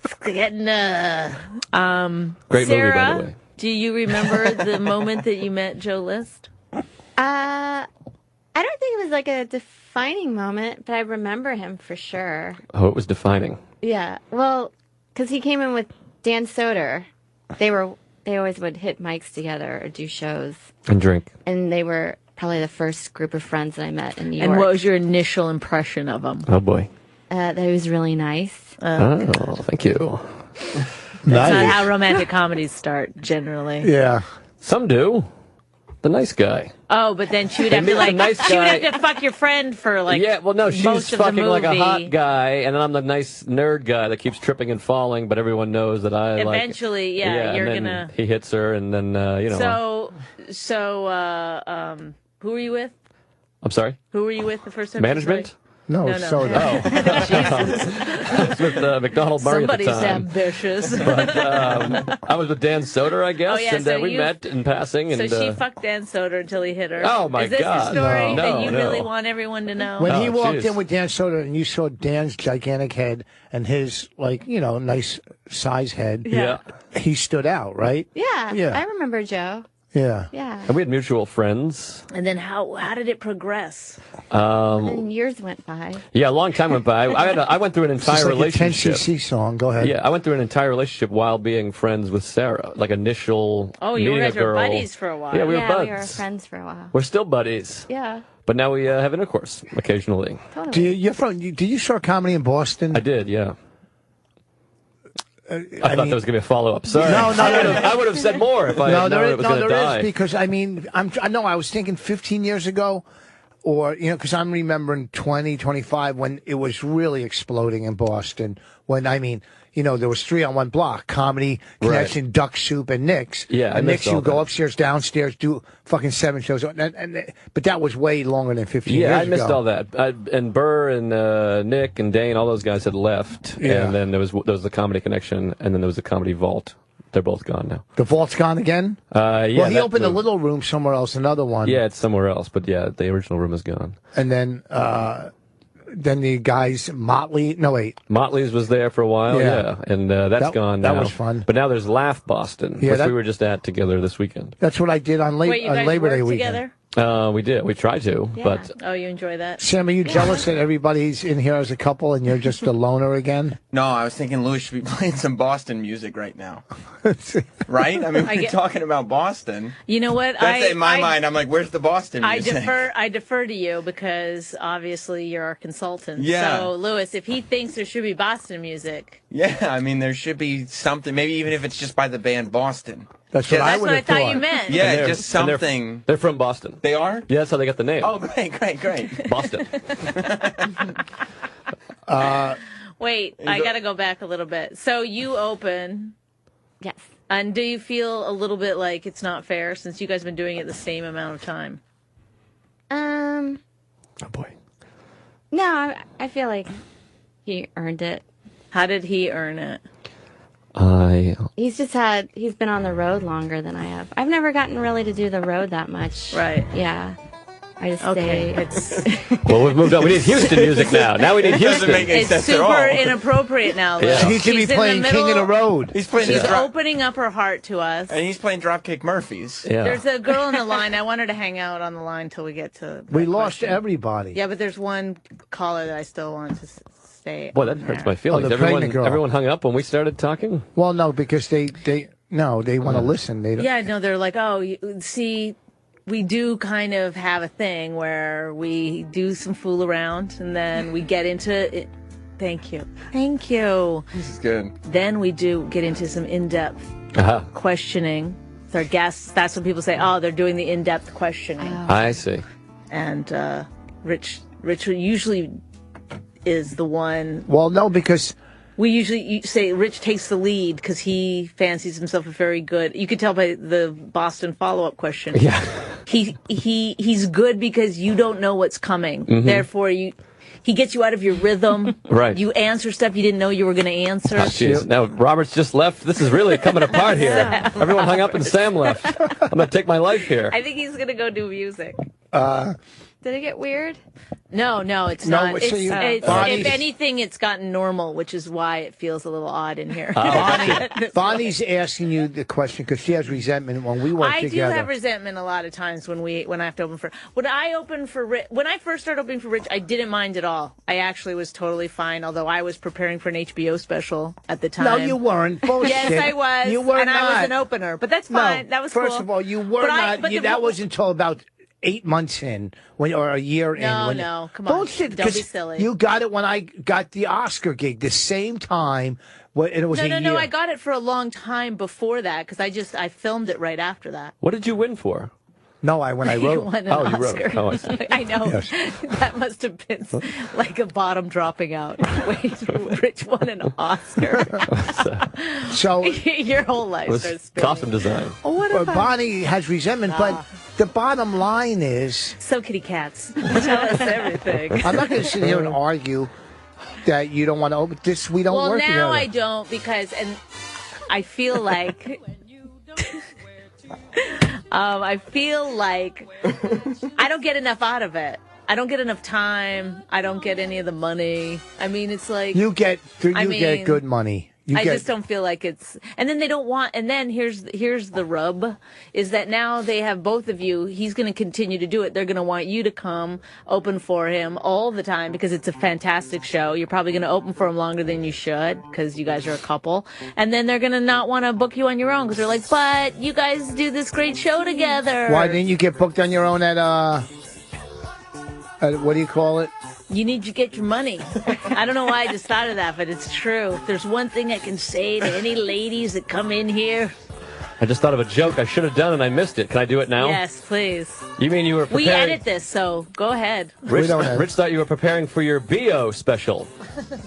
It's getting Great Sarah, movie, by the way. Do you remember the moment that you met Joe List? I don't think it was like a defining moment, but I remember him for sure. Oh, it was defining. Yeah, well, because he came in with Dan Soder. They always would hit mics together or do shows. And drink. And they were probably the first group of friends that I met in New York. And what was your initial impression of him? Oh, boy. That he was really nice. Oh, thank you. That's not how romantic comedies start, generally. Yeah. Some do. The nice guy. Oh, but then she would have to she would have to fuck your friend for like she's fucking like a hot guy, and then I'm the nice nerd guy that keeps tripping and falling, but everyone knows that I eventually, you're gonna. He hits her, and then So, who were you with? I'm sorry. Who were you with the first time? Management. No. Jesus. I was with McDonald Murray at the time. Somebody's ambitious. But, I was with Dan Soder, I guess, and we met in passing. So and, she fucked Dan Soder until he hit her. Oh, my God. Is this the story No, that you really want everyone to know? When he walked in with Dan Soder and you saw Dan's gigantic head and his, nice size head, he stood out, right? Yeah. I remember Joe. Yeah. And we had mutual friends. And then how did it progress? And years went by. Yeah, a long time went by. I went through an entire relationship. A 10cc song. Go ahead. Yeah, I went through an entire relationship while being friends with Sarah. Like initial. Oh, you guys were buddies for a while. Yeah, we were buds. We were friends for a while. We're still buddies. Yeah. But now we have intercourse occasionally. Totally. Did you start comedy in Boston? I did. Yeah. I thought there was going to be a follow-up. Sorry. No. I would have said more if I had known it was going to die. There is, because, I was thinking 15 years ago, or, because I'm remembering 20, 25, when it was really exploding in Boston. When, there was 3 on one block, Comedy, Connection, Duck Soup, and Nick's. Yeah, and Nick's, you go upstairs, downstairs, do fucking 7 shows. But that was way longer than 15 years ago. Yeah, I missed all that. And Burr and Nick and Dane, all those guys had left. Yeah. And then there was the Comedy Connection, and then there was the Comedy Vault. They're both gone now. The Vault's gone again? Yeah. Well, he opened a little room somewhere else, another one. Yeah, it's somewhere else. But yeah, the original room is gone. And then the guys, Motley's was there for a while, yeah. And that's gone now. That was fun. But now there's Laugh Boston, which we were just at together this weekend. That's what I did on Labor Day weekend. Together? We did. We tried to, but... Oh, you enjoy that? Sam, are you jealous that everybody's in here as a couple and you're just a loner again? No, I was thinking Louis should be playing some Boston music right now. Right? I mean, we're talking about Boston. You know what? In my mind, I'm like, where's the Boston music? I defer to you because obviously you're our consultant. Yeah. So, Louis, if he thinks there should be Boston music... Yeah, I mean, there should be something, maybe even if it's just by the band Boston. That's what I would have thought. That's what I thought you meant. Yeah, just something. They're from Boston. They are? Yeah, that's how they got the name. Oh, great. Boston. Wait, I got to go back a little bit. So you open. Yes. And do you feel a little bit like it's not fair since you guys have been doing it the same amount of time? Oh, boy. No, I feel like he earned it. How did he earn it? He's been on the road longer than I have. I've never gotten really to do the road that much. Right. Yeah. I just stay. Well, we've moved on. We need Houston music now. Now we need Houston. It's super inappropriate now. Yeah. He should be playing King of the Road. He's opening up her heart to us. And he's playing Dropkick Murphys. Yeah. There's a girl on the line. I want her to hang out on the line till we get to. We lost everybody. Yeah, but there's one caller that I still want to stay. Boy, that hurts my feelings. Everyone hung up when we started talking? Well, no, because they want to listen. They don't. Yeah, no, they're like, see, we do kind of have a thing where we do some fool around and then we get into it. Thank you. This is good. Then we do get into some in-depth questioning with our guests. That's when people say, they're doing the in-depth questioning. I see. And Rich usually is the one. Well, no, because we usually say Rich takes the lead because he fancies himself a very good. You could tell by the Boston follow-up question. Yeah, he's good because you don't know what's coming. Mm-hmm. Therefore, he gets you out of your rhythm. Right. You answer stuff you didn't know you were going to answer. Oh, now Robert's just left. This is really coming apart here. Everyone hung up and Sam left. I'm going to take my life here. I think he's going to go do music. Did it get weird? No, it's not. So if anything, it's gotten normal, which is why it feels a little odd in here. Bonnie's asking you the question because she has resentment when we work together. I do have resentment a lot of times when I have to open for. When I first started opening for Rich, I didn't mind at all. I actually was totally fine, although I was preparing for an HBO special at the time. No, you weren't. Bullshit. Yes, I was. You were not. I was an opener, but that's fine. No, that was cool. First of all, you were not. That wasn't until about 8 months in, or a year in. No, come on. Bullshit. Don't be silly. You got it when I got the Oscar gig, the same time. And it was No, I got it for a long time before that because I filmed it right after that. What did you win for? No, when I wrote. Won an you Oscar. wrote it. Oh, I see. I know. Yes. That must have been like a bottom dropping out. Wait, Rich won an Oscar. So your whole life It was starts spinning. costume design. What well, about Bonnie has resentment, but the bottom line is, so kitty cats? Tell us everything. I'm not going to sit here and argue that you don't want to open this. We don't Well, work now together. I don't because, and I feel like. I feel like I don't get enough out of it. I don't get enough time. I don't get any of the money. I mean, it's like You get mean, good money. I just don't feel like it's. And then they don't want. And then here's the rub, is that now they have both of you. He's going to continue to do it. They're going to want you to come open for him all the time because it's a fantastic show. You're probably going to open for him longer than you should because you guys are a couple. And then they're going to not want to book you on your own because they're like, but you guys do this great show together. Why didn't you get booked on your own at what do you call it? You need to get your money. I don't know why I just thought of that, but it's true. If there's one thing I can say to any ladies that come in here. I just thought of a joke I should have done and I missed it. Can I do it now? Yes, please. You mean you were preparing? We edit this, so go ahead. Rich thought you were preparing for your BO special.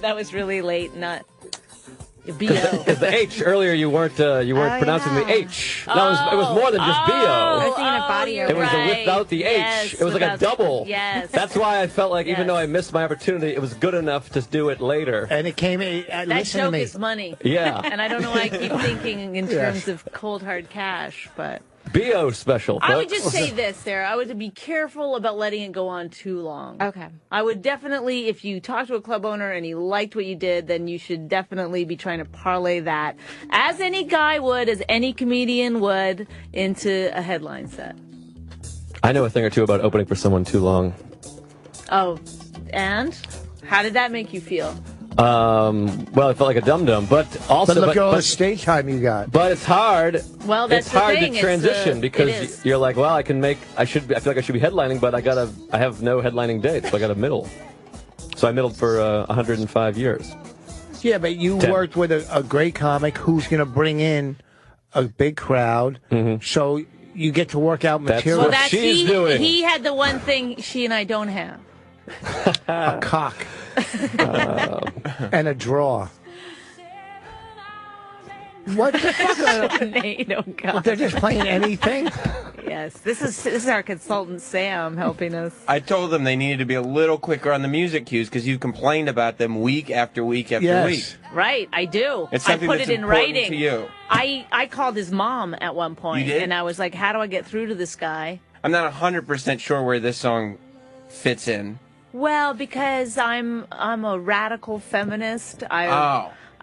That was really late, not BO. Because the H earlier you weren't pronouncing the H. No, it was more than just BO. I was thinking of body It was right. without the Yes, H. It was like a double. Yes. That's why I felt like even Yes. though I missed my opportunity, it was good enough to do it later. And it came. That Listen to joke me. is money. Yeah. And I don't know why I keep thinking in terms of cold hard cash, but BO special, folks. I would just say this, Sarah. I would be careful about letting it go on too long. Okay. I would definitely, if you talk to a club owner and he liked what you did, then you should definitely be trying to parlay that, as any guy would, as any comedian would, into a headline set. I know a thing or two about opening for someone too long. Oh, and? How did that make you feel? Well, I felt like a dum-dum, but also... But look at all the stage time you got. But it's hard. Well, that's it's hard the thing. to transition It because is. you're like, well, I feel like I should be headlining, but I have no headlining dates, so I got a middle. So I middled for 105 years. Yeah, but you worked with a great comic who's going to bring in a big crowd, so you get to work out material. Well, that's she's doing. He had the one thing she and I don't have. A cock. And a draw. What the fuck? They don't go. They're just playing anything? Yes, this is our consultant Sam helping us. I told them they needed to be a little quicker on the music cues because you complained about them week after week after week. Right, I do. It's I something put that's it in important writing. to you. I called his mom at one point, You did? and I was like, "How do I get through to this guy?" I'm not 100% sure where this song fits in. Well, because I'm a radical feminist.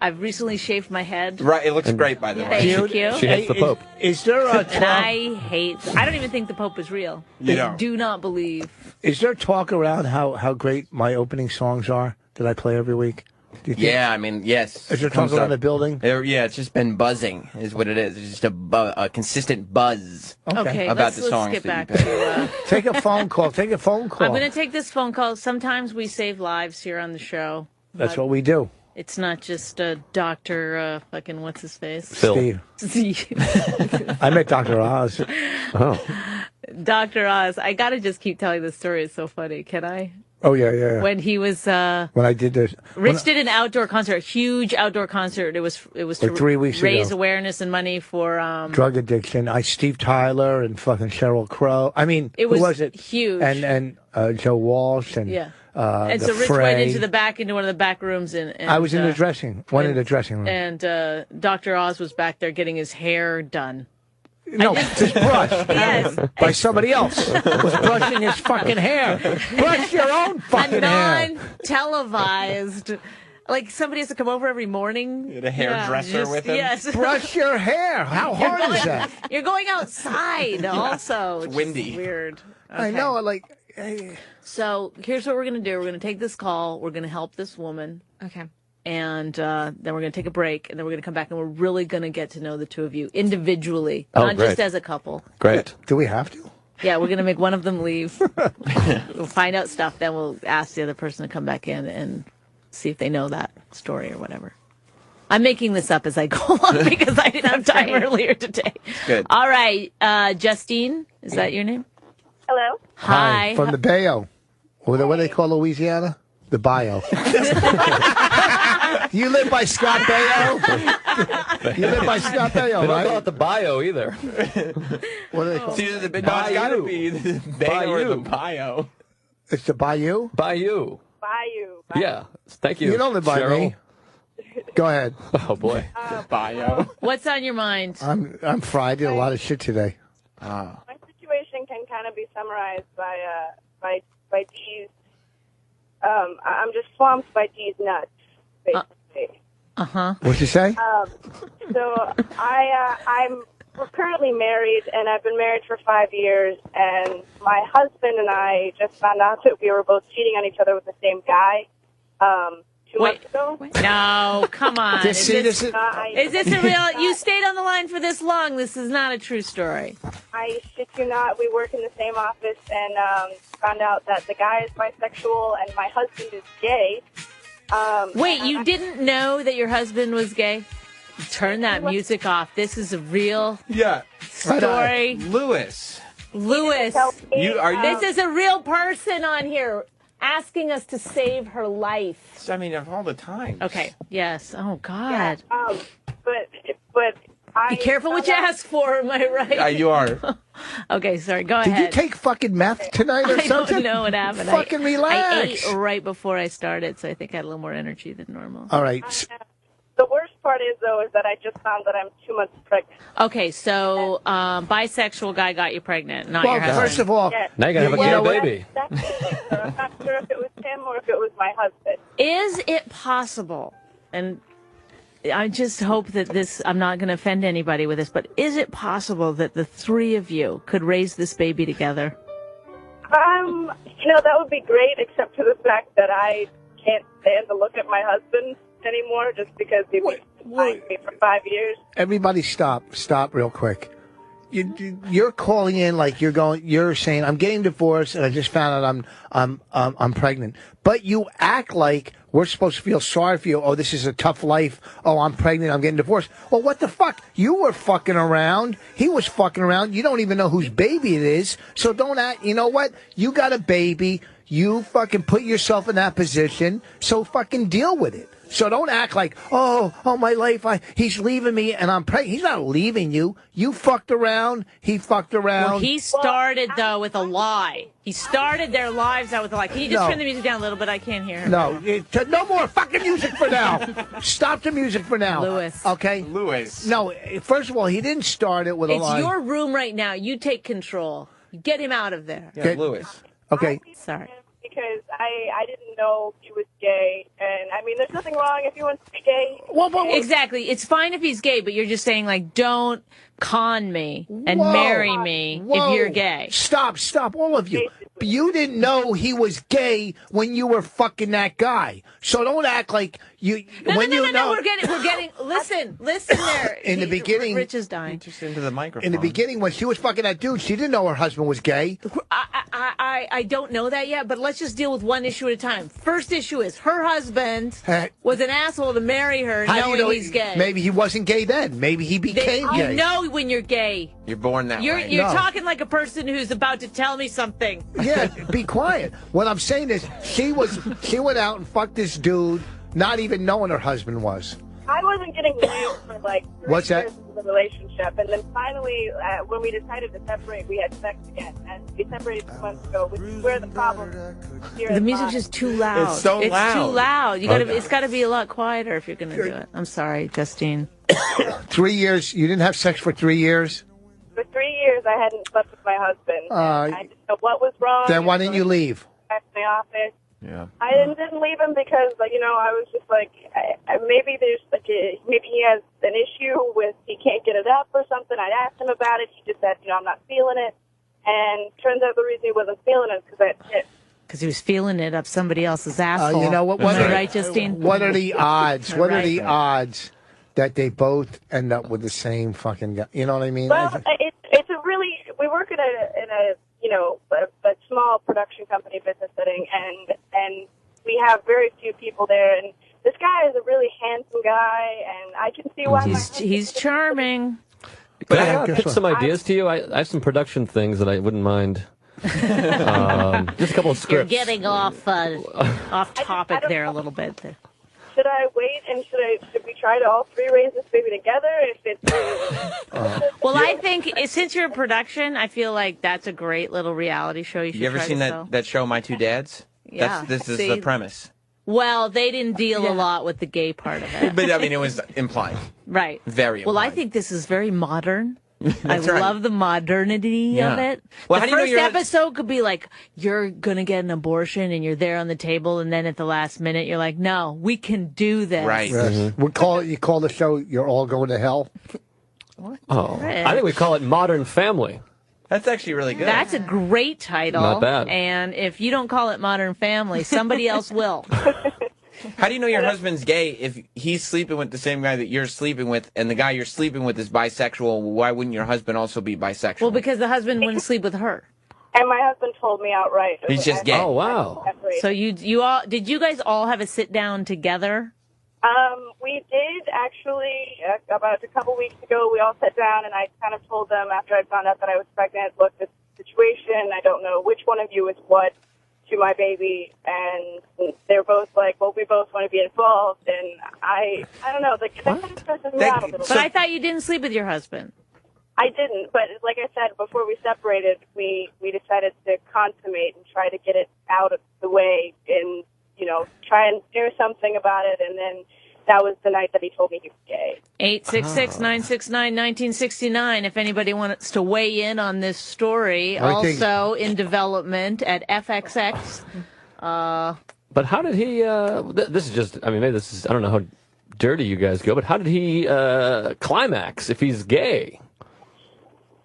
I've recently shaved my head. Right, it looks great, by the way. Thank you. She hates the Pope. Is there a And I don't even think the Pope is real. You I don't. do not believe. Is there talk around how great my opening songs are that I play every week? Do you think? Yeah, I mean, yes. Is there talk around the building? Yeah, it's just been buzzing, is what it is. It's just a consistent buzz Okay, about let's the songs get that back you pick. to. Take a phone call. Take a phone call. I'm going to take this phone call. Sometimes we save lives here on the show. That's what we do. It's not just Dr. Fucking what's his face? Steve. I met Dr. Oz. Oh. Dr. Oz. I got to just keep telling this story. It's so funny. Can I? Oh, yeah. When he was when I did this. Rich did an outdoor concert, a huge outdoor concert. It was Like 3 weeks raise ago. awareness and money for drug addiction. Steve Tyler and fucking Sheryl Crow. I mean, It who was was it? huge. And Joe Walsh and Yeah. And the so Rich Fray. went into one of the back rooms and I was in the dressing in the dressing room. and Dr. Oz was back there getting his hair done. No, just brushed. Yes. By somebody else. Was brushing his fucking hair. Brush your own fucking A hair. non-televised. Like somebody has to come over every morning. Get a hairdresser with him? Yes. Brush your hair. How hard is that? You're going outside also. It's windy. Weird. I Okay. know, like... So here's what we're going to do. We're going to take this call. We're going to help this woman. Okay. And then we're going to take a break. And then we're going to come back and we're really going to get to know the two of you individually. Oh, not great. just as a couple. Great. Do we have to? Yeah, we're going to make one of them leave. We'll find out stuff. Then we'll ask the other person to come back in and see if they know that story or whatever. I'm making this up as I go along because I didn't have time earlier today. Good. All right. Justine, is that your name? Hello. Hi. From the Bayou. What do they call Louisiana? The Bayou. You live by Scott Baio? You live by Scott Baio, They don't right? call it the bio either. What do they call It's it? either the it's gotta be the Bay or the Bio. It's the Bayou? Bayou. Bayou. Yeah. Thank you. You don't live by Cheryl. me. Go ahead. Oh boy. Bio. What's on your mind? I'm fried. I did a lot of shit today. My situation can kind of be summarized by D's. I'm just swamped by D's nuts, basically. What'd you say? We're currently married, and I've been married for 5 years. And my husband and I just found out that we were both cheating on each other with the same guy. 2 months ago. No, come on. Is this a real? You stayed on the line for this long. This is not a true story. I shit you not. We work in the same office, and found out that the guy is bisexual and my husband is gay. Wait, you didn't know that your husband was gay? Turn that music off. This is a real story. Lewis. This is a real person on here asking us to save her life. I mean, all the time. Okay. Yes. Oh God. Yeah, but be careful what you ask for. Am I right? Yeah, you are. Okay. Sorry. Go Did ahead. you take fucking meth tonight or something? I don't know what happened. Fucking relax. I ate right before I started, so I think I had a little more energy than normal. All right. The worst part is that I just found that I'm 2 months pregnant. Okay, so bisexual guy got you pregnant, not your husband. First of all, now you're going to have a gay baby. I'm not sure if it was him or if it was my husband. Is it possible, and I just hope that I'm not going to offend anybody with this, but is it possible that the three of you could raise this baby together? That would be great, except for the fact that I can't stand to look at my husband anymore just because he's been behind me for 5 years. Everybody stop real quick. You're calling in like you're saying, I'm getting divorced and I just found out I'm pregnant. But you act like we're supposed to feel sorry for you. Oh, this is a tough life. Oh, I'm pregnant. I'm getting divorced. Well, what the fuck? You were fucking around. He was fucking around. You don't even know whose baby it is. So don't act. You know what? You got a baby. You fucking put yourself in that position. So fucking deal with it. So don't act like, oh, my life, he's leaving me and I'm pregnant. He's not leaving you. You fucked around. He fucked around. Well, he started, though, with a lie. He started their lives out with a lie. Can you just turn the music down a little bit? I can't hear him. No, no more fucking music for now. Stop the music for now. Lewis. Okay? Lewis. No, first of all, he didn't start it with a lie. It's your room right now. You take control. Get him out of there. Yeah, Lewis. Okay. Sorry. Because I didn't know he was gay, and I mean, there's nothing wrong if he wants to be gay. Well, exactly. It's fine if he's gay, but you're just saying, like, don't con me and marry me if you're gay. Stop, all of you. You didn't know he was gay when you were fucking that guy. So don't act like you. No, we're getting. Listen there. In the beginning, Rich is dying. Just into the microphone. In the beginning, when she was fucking that dude, she didn't know her husband was gay. I don't know that yet, but let's just deal with one issue at a time. First issue is her husband was an asshole to marry her, knowing he's gay. Maybe he wasn't gay then. Maybe he became gay. You know when you're gay. You're born that way. You're talking like a person who's about to tell me something. Yeah, be quiet. What I'm saying is, she went out and fucked this dude, not even knowing her husband was. I wasn't getting laid for like 3 What's that? years of the relationship, and then finally, when we decided to separate, we had sex again, and we separated 2 months ago, which is where the problem. The music's just too loud. It's so loud. It's too loud. It's got to be a lot quieter if you're going to do it. I'm sorry, Justine. 3 years. You didn't have sex for 3 years. For 3 years, I hadn't slept with my husband. I didn't know what was wrong. Then why didn't you leave? Back to the office. Yeah. I didn't leave him because, I was just like, maybe there's maybe he has an issue with he can't get it up or something. I asked him about it. He just said, I'm not feeling it. And turns out the reason he wasn't feeling it is because that shit. Because he was feeling it up somebody else's asshole. You know what? Right, Justine? What are the odds? What are the odds that they both end up with the same fucking guy? You know what I mean? Well, it's a really, we work in a small production company business setting, and we have very few people there, and this guy is a really handsome guy, and I can see why he's charming. But I pitch some ideas to you. I have some production things that I wouldn't mind. Just a couple of scripts. You're getting off topic there a little bit. Should I wait and should we try to all three raise this baby together? If it's well, I think since you're a production, I feel like that's a great little reality show. You ever seen that show, My Two Dads? Yeah. This is the premise. Well, they didn't deal a lot with the gay part of it. But I mean, it was implied. Right. Very implied. Well, I think this is very modern. I right. love the modernity of it. Well, the first episode could be like, you're going to get an abortion and you're there on the table, and then at the last minute you're like, no, we can do this. Right. Yes. You call the show You're All Going to Hell? What? Oh, I think we call it Modern Family. That's actually really good. That's a great title. Not bad. And if you don't call it Modern Family, somebody else will. How do you know your husband's gay if he's sleeping with the same guy that you're sleeping with, and the guy you're sleeping with is bisexual? Why wouldn't your husband also be bisexual? Well, because the husband wouldn't sleep with her. And my husband told me outright. He's just gay. Oh, wow. So you all did you guys all have a sit down together? We did actually about a couple weeks ago. We all sat down, and I kind of told them after I found out that I was pregnant, look, this situation, I don't know which one of you is what to my baby, and they're both like, well, we both want to be involved, and I don't know, that kind of stresses me out a little bit. But I thought you didn't sleep with your husband. I didn't, but like I said, before we separated, we decided to consummate and try to get it out of the way and, try and do something about it, and then that was the night that he told me he was gay. 866-969-1969, if anybody wants to weigh in on this story. Also in development at FXX. But how did he, this is just, I mean, maybe this is, I don't know how dirty you guys go, but how did he climax if he's gay?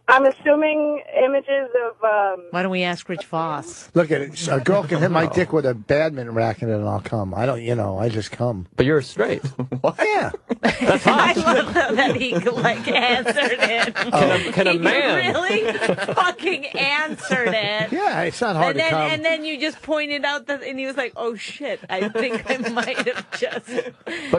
I'm assuming images of... Why don't we ask Rich Voss? Look at it. A girl can hit my dick with a badminton racket and I'll come. I don't, I just come. But you're straight. What? Yeah. That's hot. I love that he, answered it. Can a man... really fucking answered it. Yeah, it's not hard to come. And then you just pointed out that, and he was like, oh, shit, I think I might have just...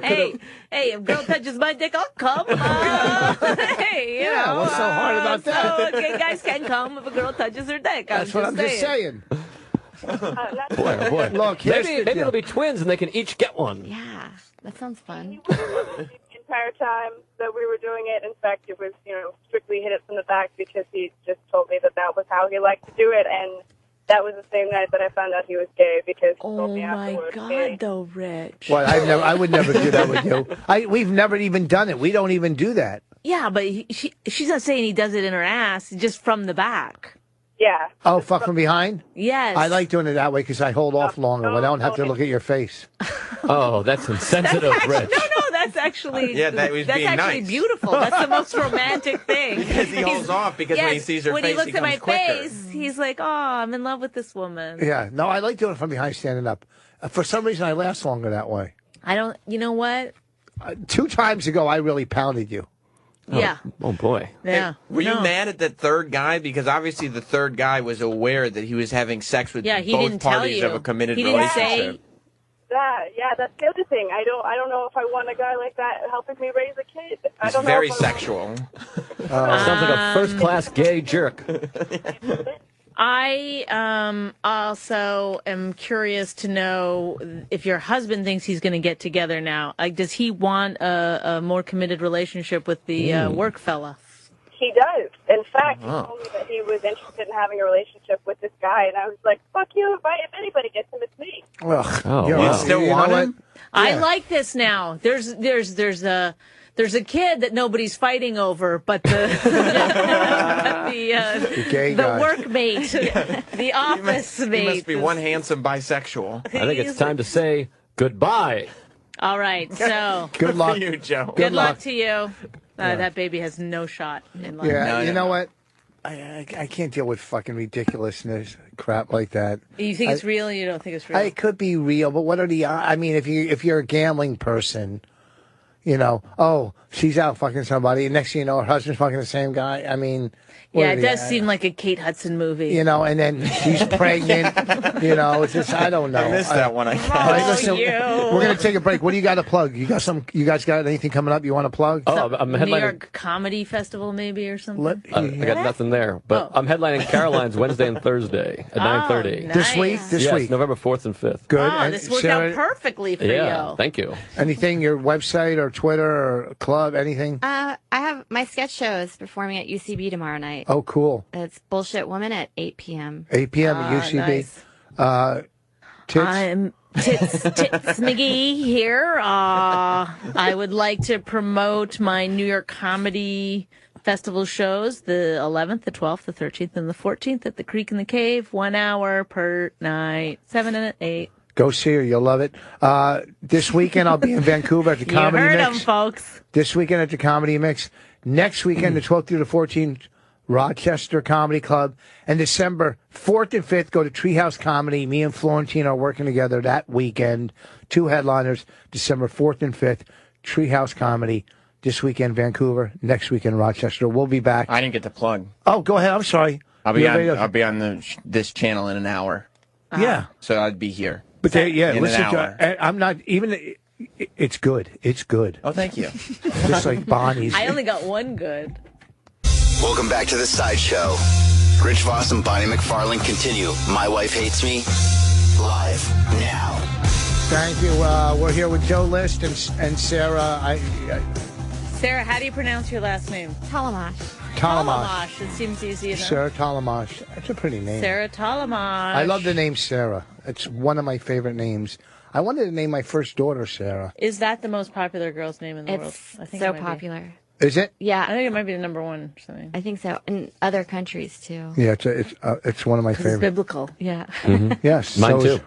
Hey, if a girl touches my dick, I'll come. Hey, what's so hard about that? So gay guys can come if a girl touches her dick. That's what I'm just saying. Boy. Look, maybe it'll be twins and they can each get one. Yeah, that sounds fun. The entire time that we were doing it, in fact, it was, strictly hit it from the back because he just told me that was how he liked to do it, and that was the same night that I found out he was gay because he told me afterwards. Oh, my God, though, Rich. Well, I would never do that with you. We've never even done it. We don't even do that. Yeah, but she's not saying he does it in her ass, just from the back. Yeah. Oh, fuck from behind? Yes. I like doing it that way because I hold off longer when I don't have to look at your face. Oh, that's insensitive, Rich. No, that's actually beautiful. That's the most romantic thing. Because he holds off because when he sees her face, when he looks at my quicker. face, he's like, "Oh, I'm in love with this woman." Yeah, no, I like doing it from behind, standing up. For some reason, I last longer that way. I don't. You know what? 2 times ago, I really pounded you. Yeah. Oh boy. Yeah. Hey, were you mad at that third guy? Because obviously the third guy was aware that he was having sex with both parties of a committed relationship. That's the other thing. I don't know if I want a guy like that helping me raise a kid. He's very sexual. Sounds like a first-class gay jerk. I also am curious to know if your husband thinks he's going to get together now. Like, does he want a more committed relationship with the work fella? He does. In fact, he told me that he was interested in having a relationship with this guy, and I was like, "Fuck you! If anybody gets him, it's me." Ugh. You still want him? I like this now. There's a kid that nobody's fighting over, but the workmate, the office mate. He must be one handsome bisexual. I think it's time to say goodbye. All right, so good luck for you, Joe. Good luck to you. That baby has no shot in life. Yeah, you know what? I can't deal with fucking ridiculousness, crap like that. You think it's real? You don't think it's real? It could be real, but what are the? I mean, if you're a gambling person, You know, oh, she's out fucking somebody. And next thing you know, her husband's fucking the same guy. I mean, yeah, it does seem like a Kate Hudson movie. You know, and then she's pregnant. You know, it's just, I don't know. I missed that one. Listen, we're going to take a break. What do you got to plug? You guys got anything coming up you want to plug? Oh, I'm headlining New York Comedy Festival, maybe, or something. I got nothing there, but I'm headlining Caroline's Wednesday and Thursday at 9:30. Nice. This week? Yes, week? November 4th and 5th. Good. Oh, this worked out perfectly for you. Thank you. Anything, your website or Twitter or club, anything? I have my sketch show is performing at UCB tomorrow night. Oh, cool. It's Bullshit Woman at 8 p.m. 8 p.m. at UCB. Nice. Tits? I'm Tits McGee here. I would like to promote my New York Comedy Festival shows, the 11th, the 12th, the 13th, and the 14th at the Creek and the Cave, 1 hour per night, 7 and 8. Go see her. You'll love it. This weekend, I'll be in Vancouver at the Comedy Mix. You heard them, folks. This weekend at the Comedy Mix. Next weekend, the 12th through the 14th, Rochester Comedy Club. And December 4th and 5th, go to Treehouse Comedy. Me and Florentine are working together that weekend. 2 headliners, December 4th and 5th, Treehouse Comedy. This weekend, Vancouver. Next weekend, Rochester. We'll be back. I didn't get the plug. Oh, go ahead. I'm sorry. I'll be on this channel in an hour. Yeah. So I'd be here. But listen an to I'm not even. It's good. It's good. Oh, thank you. Just like Bonnie's. I only got one good. Welcome back to the Sideshow. Rich Vos and Bonnie McFarlane continue. My Wife Hates Me. Live now. Thank you. We're here with Joe List and Sarah. Sarah, how do you pronounce your last name? Tollemache. Tollemache. It seems easy enough. Sarah Tollemache. That's a pretty name. Sarah Tollemache. I love the name Sarah. It's one of my favorite names. I wanted to name my first daughter Sarah. Is that the most popular girl's name in the world? I think so popular. Is it? Yeah. I think it might be the number one or something. I think so. In other countries, too. Yeah, it's one of my favorites. It's biblical. Yeah. Mm-hmm. Yes. Mine, too.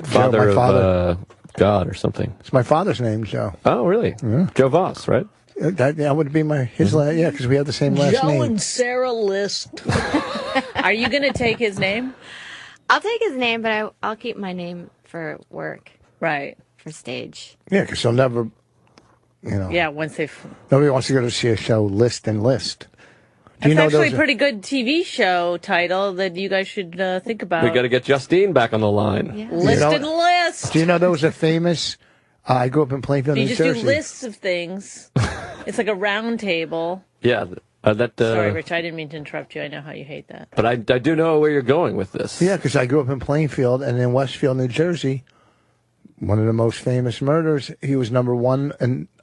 Father of God or something. It's my father's name, Joe. Oh, really? Yeah. Joe Voss, right? That would be his last. Yeah, because we have the same last Joe name. and Sarah List. Are you going to take his name? I'll take his name, but I'll keep my name for work. Right. For stage. Yeah, because he'll never, Yeah, once they've... Nobody wants to go to see a show, List and List. That's actually a pretty good TV show title that you guys should think about. We got to get Justine back on the line. Yeah. List and List. Do you know there was a famous... I grew up in Plainfield, New Jersey. You just do lists of things. It's like a round table. Yeah. Sorry, Rich, I didn't mean to interrupt you. I know how you hate that. But I do know where you're going with this. Yeah, because I grew up in Plainfield, and in Westfield, New Jersey, one of the most famous murders, he was number one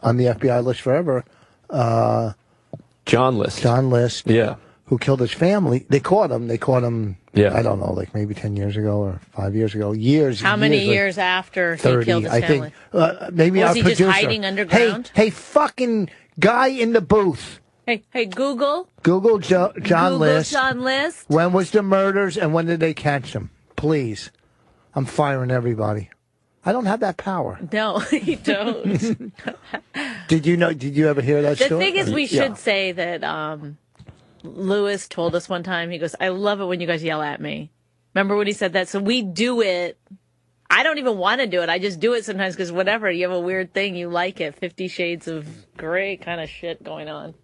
on the FBI list forever. John List. John List. Yeah. Who killed his family. They caught him, yeah. I don't know, like maybe 10 years ago or 5 years ago. How many years after 30, he killed his family? I think. Maybe was our he producer. just hiding underground? Hey, fucking guy in the booth. Hey, Google. Google John List. John List. When was the murders and when did they catch him? Please. I'm firing everybody. I don't have that power. No, you don't. Did you ever hear that story? The thing is, we should say that Lewis told us one time, he goes, I love it when you guys yell at me. Remember when he said that? So we do it. I don't even want to do it. I just do it sometimes because whatever, you have a weird thing, you like it. 50 Shades of Grey kind of shit going on.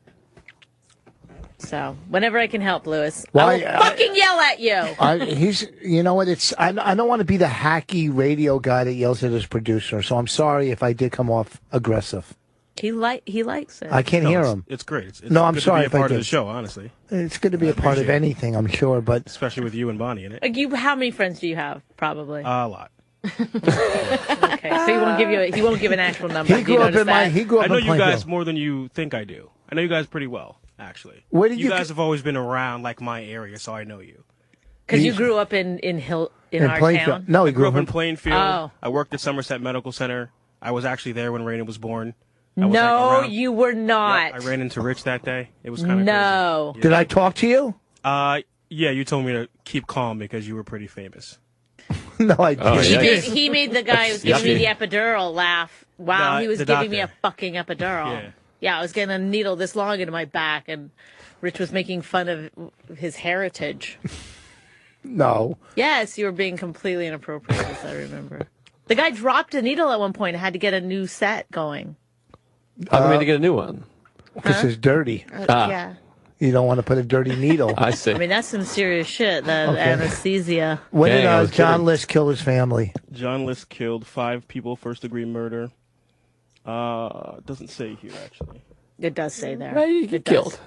So, whenever I can help, Lewis, I will fucking yell at you. You know what? I don't want to be the hacky radio guy that yells at his producer. So I'm sorry if I did come off aggressive. He likes it. I can't hear him. It's great. It's no, I'm sorry to be a part of the show, honestly. It's good to be a part of anything, I'm sure, but especially with you and Bonnie in it. Like how many friends do you have? Probably a lot. Okay, so he won't give an actual number. He grew up in I know you guys more than you think I do. I know you guys pretty well, actually. Where did you guys have always been around like my area, so I know you. Because you grew up in our town. No, he grew up in Plainfield. Oh. I worked at Somerset Medical Center. I was actually there when Raina was born. No, you were not. Yeah, I ran into Rich that day. It was kind of no. crazy. Did I talk to you? Yeah, you told me to keep calm because you were pretty famous. No, I didn't. He made the guy who was giving me the epidural laugh. Wow, he was giving me a fucking epidural. Yeah, I was getting a needle this long into my back, and Rich was making fun of his heritage. No. Yes, you were being completely inappropriate, as I remember. The guy dropped a needle at one point and had to get a new set going. How come we had to get a new one? Because it's dirty. Yeah. You don't want to put a dirty needle. I see. I mean, that's some serious shit. The anesthesia. When did John List kill his family? John List killed 5 people, first-degree murder. Doesn't say here, actually. It does say there. Right, he killed.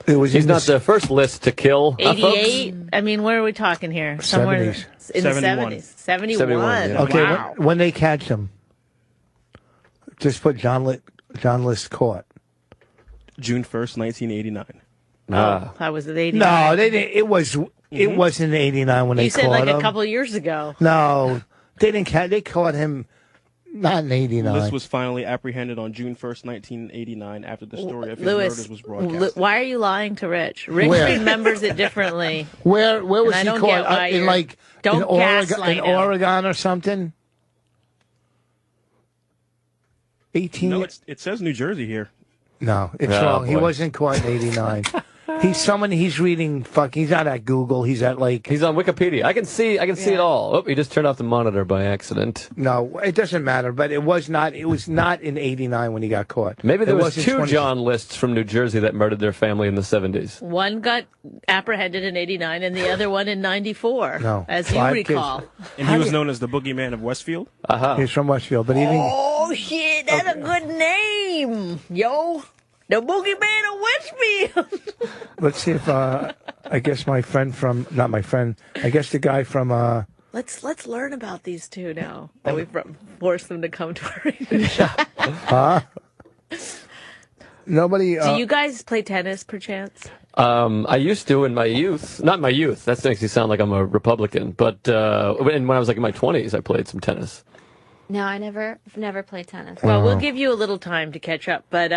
He's not the first List to kill. 88? I mean, where are we talking here? Somewhere 70s. in 71. the 70s. 71. 71, yeah. Okay, Wow. when they catch him, just put John List caught. June 1st, 1989. I was at 89. No, they didn't. It wasn't 89 when they caught him. You said like a couple of years ago. No, they didn't catch. They caught him not in 89. List was finally apprehended on June 1st, 1989, after the story of his murders was broadcast. Why are you lying to Rich? Rich remembers it differently. Where was he caught? In Oregon or something? 18. No, it says New Jersey here. No, it's wrong. Boy. He wasn't caught in 89. He's reading he's not at Google. He's at he's on Wikipedia. I can see it all. Oh, he just turned off the monitor by accident. No, it doesn't matter, but it was not in 89 when he got caught. Maybe there was 2 John Lists from New Jersey that murdered their family in the 70s. One got apprehended in 89 and the other one in 94. No, as you recall. And he was known as the boogeyman of Westfield? He's from Westfield, but he didn't... Oh, shit, that's a good name, yo. The boogeyman of Westfield. Let's see if I guess my friend from I guess the guy from Let's learn about these two now that we've forced them to come to our radio show. Nobody. Do you guys play tennis, perchance? I used to in my youth. Not my youth. That makes me sound like I'm a Republican. But when I was like in my 20s, I played some tennis. No, I've never played tennis. Well, we'll give you a little time to catch up, but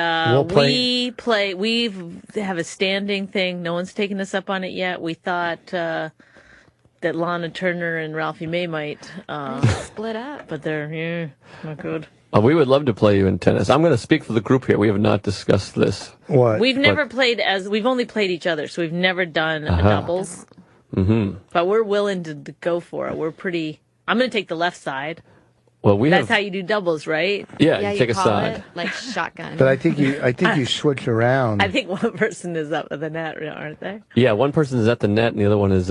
we have a standing thing. No one's taken us up on it yet. We thought that Lana Turner and Ralphie May might split up, but they're not good. We would love to play you in tennis. I'm going to speak for the group here. We have not discussed this. What? We've never played we've only played each other, so we've never done a doubles. Mm-hmm. But we're willing to go for it. I'm going to take the left side. Well, That's how you do doubles, right? Yeah, you take a side. It like shotgun. But I think you switch around. I think one person is up at the net, aren't they? Yeah, one person is at the net and the other one is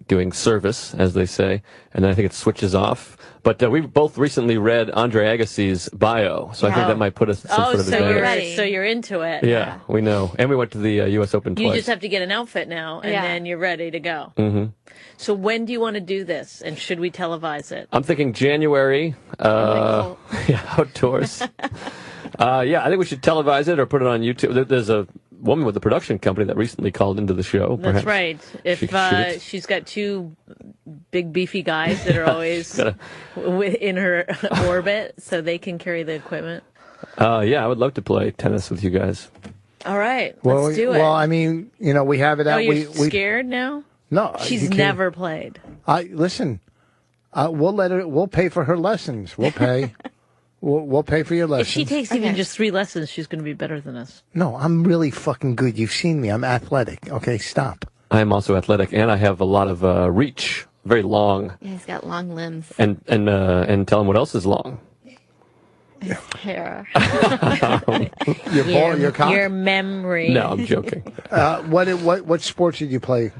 doing service, as they say. And then I think it switches off. But we both recently read Andre Agassi's bio, so I think that might put us some sort of advantage. So you're into it. Yeah, we know. And we went to the U.S. Open twice. You just have to get an outfit now, and then you're ready to go. Mm-hmm. So when do you want to do this, and should we televise it? I'm thinking January. Outdoors. I think we should televise it or put it on YouTube. There's a woman with a production company that recently called into the show. That's right. If she's got 2 big beefy guys that are always in her orbit, so they can carry the equipment. I would love to play tennis with you guys. All right, let's do it. Well, I mean, we have it out. You're scared now? No, she's never played. Listen. We'll pay for her lessons. We'll pay. we'll pay for your lessons. If she takes even just 3 lessons, she's going to be better than us. No, I'm really fucking good. You've seen me. I'm athletic. Okay, stop. I am also athletic, and I have a lot of reach. Very long. Yeah, he's got long limbs. And tell him what else is long. His hair. Your memory. No, I'm joking. What sports did you play?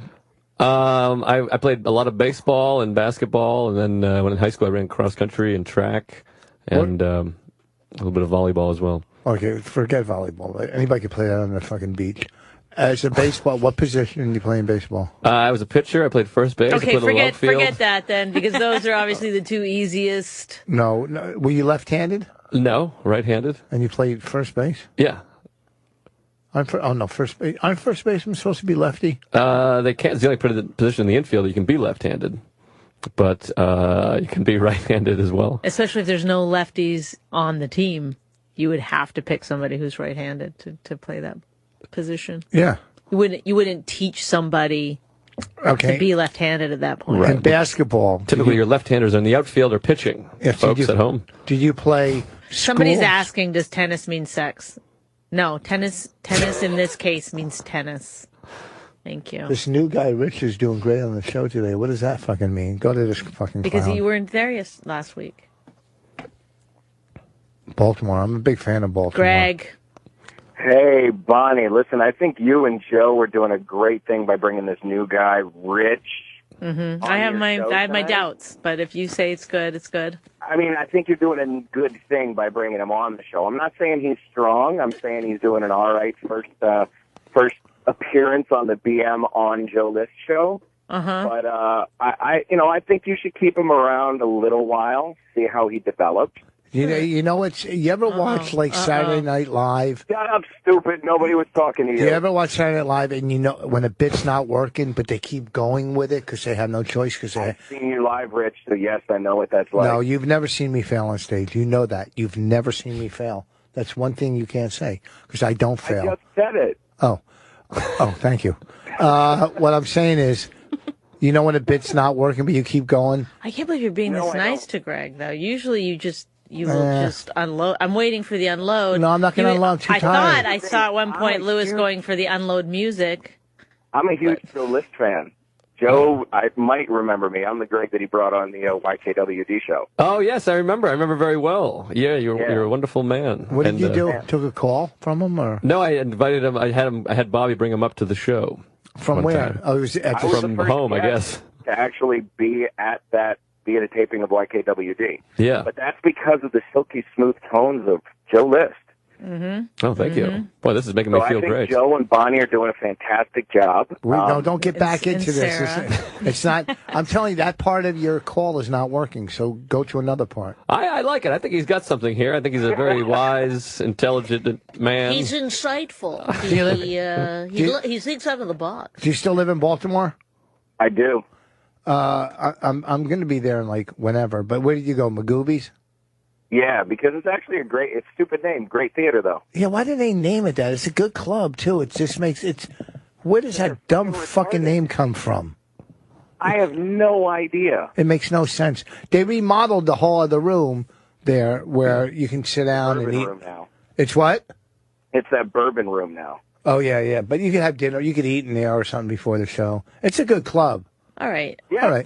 I played a lot of baseball and basketball, and then when in high school I ran cross country and track, and a little bit of volleyball as well. Okay, forget volleyball. Anybody could play that on the fucking beach. As a baseball, what position did you play in baseball? I was a pitcher. I played first base. Okay, forget that then, because those are obviously the 2 easiest. No. Were you left-handed? No, right-handed. And you played first base? Yeah. First base. Aren't first basemen supposed to be lefty? They can't. It's the only position in the infield you can be left-handed, but you can be right-handed as well. Especially if there's no lefties on the team, you would have to pick somebody who's right-handed to play that position. Yeah. You wouldn't teach somebody to be left-handed at that point. Right. In basketball, typically your left-handers are in the outfield or pitching. Folks at home. Did you play? Somebody's asking, does tennis mean sex? No, tennis in this case means tennis. Thank you. This new guy, Rich, is doing great on the show today. What does that fucking mean? Go to this fucking because clown. you weren't there last week. Baltimore. I'm a big fan of Baltimore. Greg. Hey, Bonnie, listen, I think you and Joe were doing a great thing by bringing this new guy, Rich. Mm-hmm. I have my doubts, but if you say it's good, it's good. I mean, I think you're doing a good thing by bringing him on the show. I'm not saying he's strong. I'm saying he's doing an all right first appearance on the BM on Joe List show. But I think you should keep him around a little while, see how he develops. You know what's? You ever watch Saturday Night Live? Shut up, stupid! Nobody was talking to you. You ever watch Saturday Night Live and you know when a bit's not working, but they keep going with it because they have no choice? I've seen you live, Rich. So yes, I know what that's like. No, you've never seen me fail on stage. You know that. You've never seen me fail. That's one thing you can't say because I don't fail. I just said it. Oh, thank you. What I'm saying is. You know when a bit's not working, but you keep going? I can't believe you're being this nice to Greg, though. Usually you will just unload. I'm waiting for the unload. No, I'm not going to unload. I'm too tired. Thought I saw at one point Lewis going for the unload music. I'm a huge Joe List fan. Joe, I might remember me. I'm the Greg that he brought on the YKWd show. Oh, yes, I remember. I remember very well. Yeah, you're a wonderful man. What did you do? Took a call from him? Or? No, I invited him. I had Bobby bring him up to the show. From where? Time. Oh, it was from home, I guess. To actually be at a taping of YKWd. Yeah. But that's because of the silky smooth tones of Joe List. Mm-hmm. Oh, thank you. Boy, this is making me feel great. Joe and Bonnie are doing a fantastic job. No, don't get back into this. It's not. I'm telling you, that part of your call is not working. So go to another part. I like it. I think he's got something here. I think he's a very wise, intelligent man. He's insightful. He thinks out of the box. Do you still live in Baltimore? I do. I'm going to be there in whenever. But where did you go, Magoobies? Yeah, because it's actually it's a stupid name. Great theater, though. Yeah, why did they name it that? It's a good club, too. It just makes where does that dumb fucking name come from? I have no idea. It makes no sense. They remodeled the hall of the room there where you can sit down and eat. Room now. It's what? It's that bourbon room now. Oh, yeah. But you can have dinner. You could eat in there or something before the show. It's a good club. All right. Yeah. All right.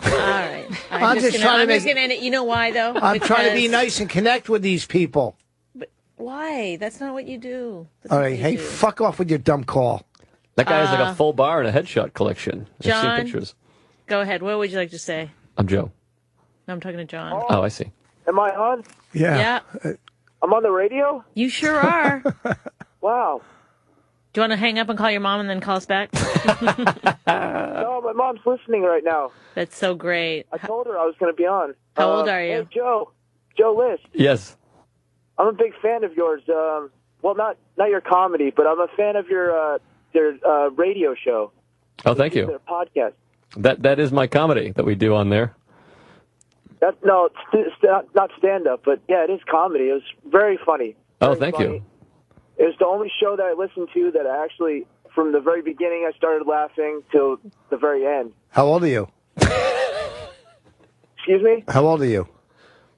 I'm just trying to end it. You know why, though? I'm trying to be nice and connect with these people. But why? That's not what you do. All right. Hey, fuck off with your dumb call. That guy has a full bar and a headshot collection. John, I've seen pictures. Go ahead. What would you like to say? I'm Joe. No, I'm talking to John. Oh, I see. Am I on? Yeah. I'm on the radio? You sure are. Wow. Do you want to hang up and call your mom and then call us back? No, my mom's listening right now. That's so great. I told her I was going to be on. How old are you? Hey, Joe List. Yes. I'm a big fan of yours. Well, not your comedy, but I'm a fan of your radio show. Oh, thank you. Their podcast. That is my comedy that we do on there. It's not stand-up, but yeah, it is comedy. It was very funny. Oh, thank you. It was the only show that I listened to that I actually, from the very beginning, I started laughing till the very end. How old are you? Excuse me? How old are you?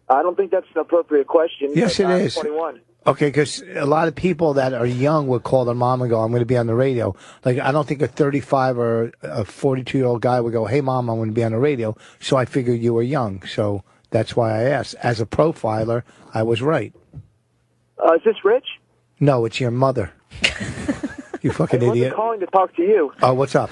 I don't think that's an appropriate question. Yes, it is. 21. Okay, because a lot of people that are young would call their mom and go, I'm going to be on the radio. I don't think a 35 or a 42-year-old guy would go, hey, Mom, I'm going to be on the radio. So I figured you were young. So that's why I asked. As a profiler, I was right. Is this Rich? No, it's your mother. You fucking idiot. I wasn't calling to talk to you. Oh, what's up?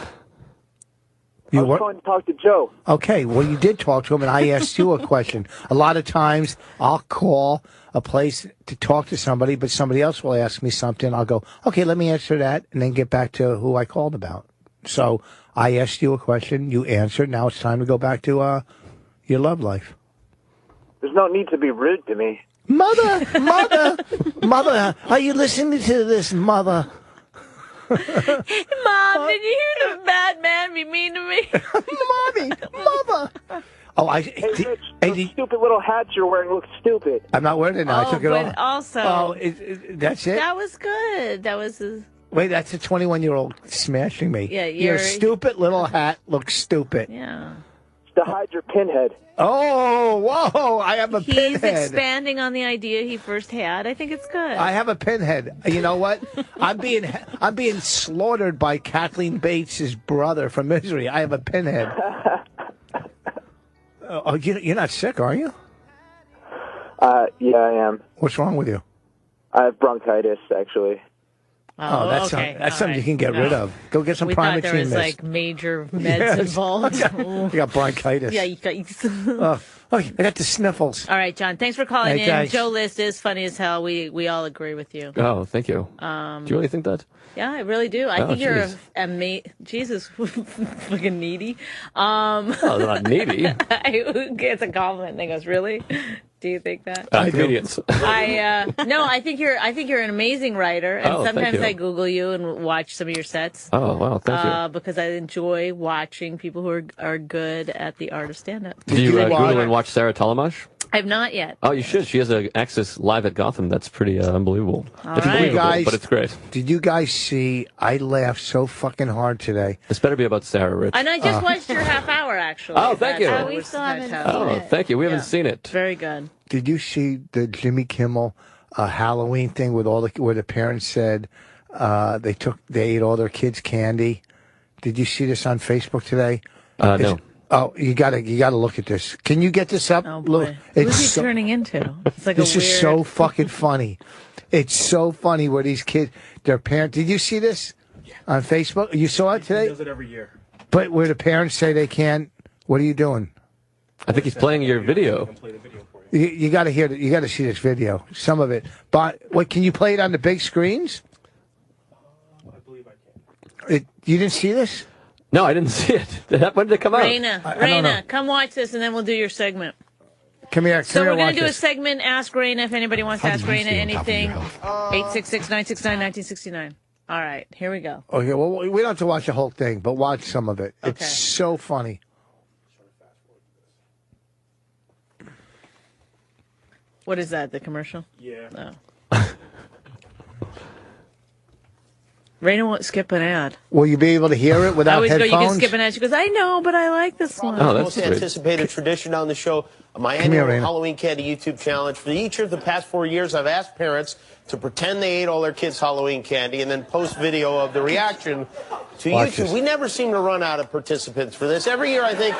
I was calling to talk to Joe. Okay, well, you did talk to him, and I asked you a question. A lot of times, I'll call a place to talk to somebody, but somebody else will ask me something. I'll go, okay, let me answer that, and then get back to who I called about. So I asked you a question. You answered. Now it's time to go back to your love life. There's no need to be rude to me. Mother, are you listening to this, Mother? Mom, did you hear the bad man be mean to me? Mommy, Mother. Oh, Hey, Rich, those stupid little hats you're wearing look stupid. I'm not wearing it now. I took it off. Also, that's it? That was good. That was Wait, that's a 21-year-old smashing me. Yeah, your stupid little hat looks stupid. Yeah. It's to hide your pinhead. Oh, whoa! I have a pinhead. He's expanding on the idea he first had. I think it's good. I have a pinhead. You know what? I'm being slaughtered by Kathleen Bates' brother from Misery. I have a pinhead. Oh, you're not sick, are you? Yeah, I am. What's wrong with you? I have bronchitis, actually. Oh, that's okay. that's something you can get rid of. Go get some we Primatene thought there was mist. like major meds involved. You got bronchitis. Yeah, I got the sniffles. All right, John. Thanks for calling in. Thanks. Joe List is funny as hell. We all agree with you. Oh, thank you. Do you really think that? Yeah, I really do. I think you're Jesus, fucking needy. Oh, they're not needy. Who gets a compliment and they goes, really? Do you think that? Comedians. No, I think you're an amazing writer, and sometimes I Google you and watch some of your sets. Oh wow, thank you. Because I enjoy watching people who are good at the art of stand-up. Do you Google and watch Sarah Tollemache? I've not yet. Oh, you should. She has an Access Live at Gotham. That's pretty unbelievable. It's unbelievable, but it's great. Did you guys see? I laughed so fucking hard today. This better be about Sarah, Rich. And I just watched your half hour, actually. Oh, thank you. We still haven't seen it. Thank you. We haven't seen it. Very good. Did you see the Jimmy Kimmel Halloween thing with where the parents said they ate all their kids' candy? Did you see this on Facebook today? No. Oh, you gotta look at this. Can you get this up? Oh boy. Look, Who's he turning into? It's like this is so fucking funny. It's so funny where these kids, their parents. Did you see this on Facebook? You saw it today. He does it every year. But where the parents say they can't. What are you doing? I think he's playing your video. You got to hear it. You got to see this video. Some of it. But what? Can you play it on the big screens? I believe I can. You didn't see this? No, I didn't see it. When did it come out? Raina, come watch this, and then we'll do your segment. Come here. So we're going to do a segment, Ask Raina, if anybody wants to ask Raina anything. 866-969-1969. All right, here we go. Okay, well, we don't have to watch the whole thing, but watch some of it. Okay. It's so funny. What is that, the commercial? Yeah. Oh. Raina won't skip an ad. Will you be able to hear it without headphones? You can skip an ad. She goes, I know, but I like this one. Oh, that's most anticipated tradition on the show, my annual Halloween Candy YouTube challenge. For each of the past 4 years, I've asked parents to pretend they ate all their kids' Halloween candy and then post video of the reaction to YouTube. We never seem to run out of participants for this. Every year, I think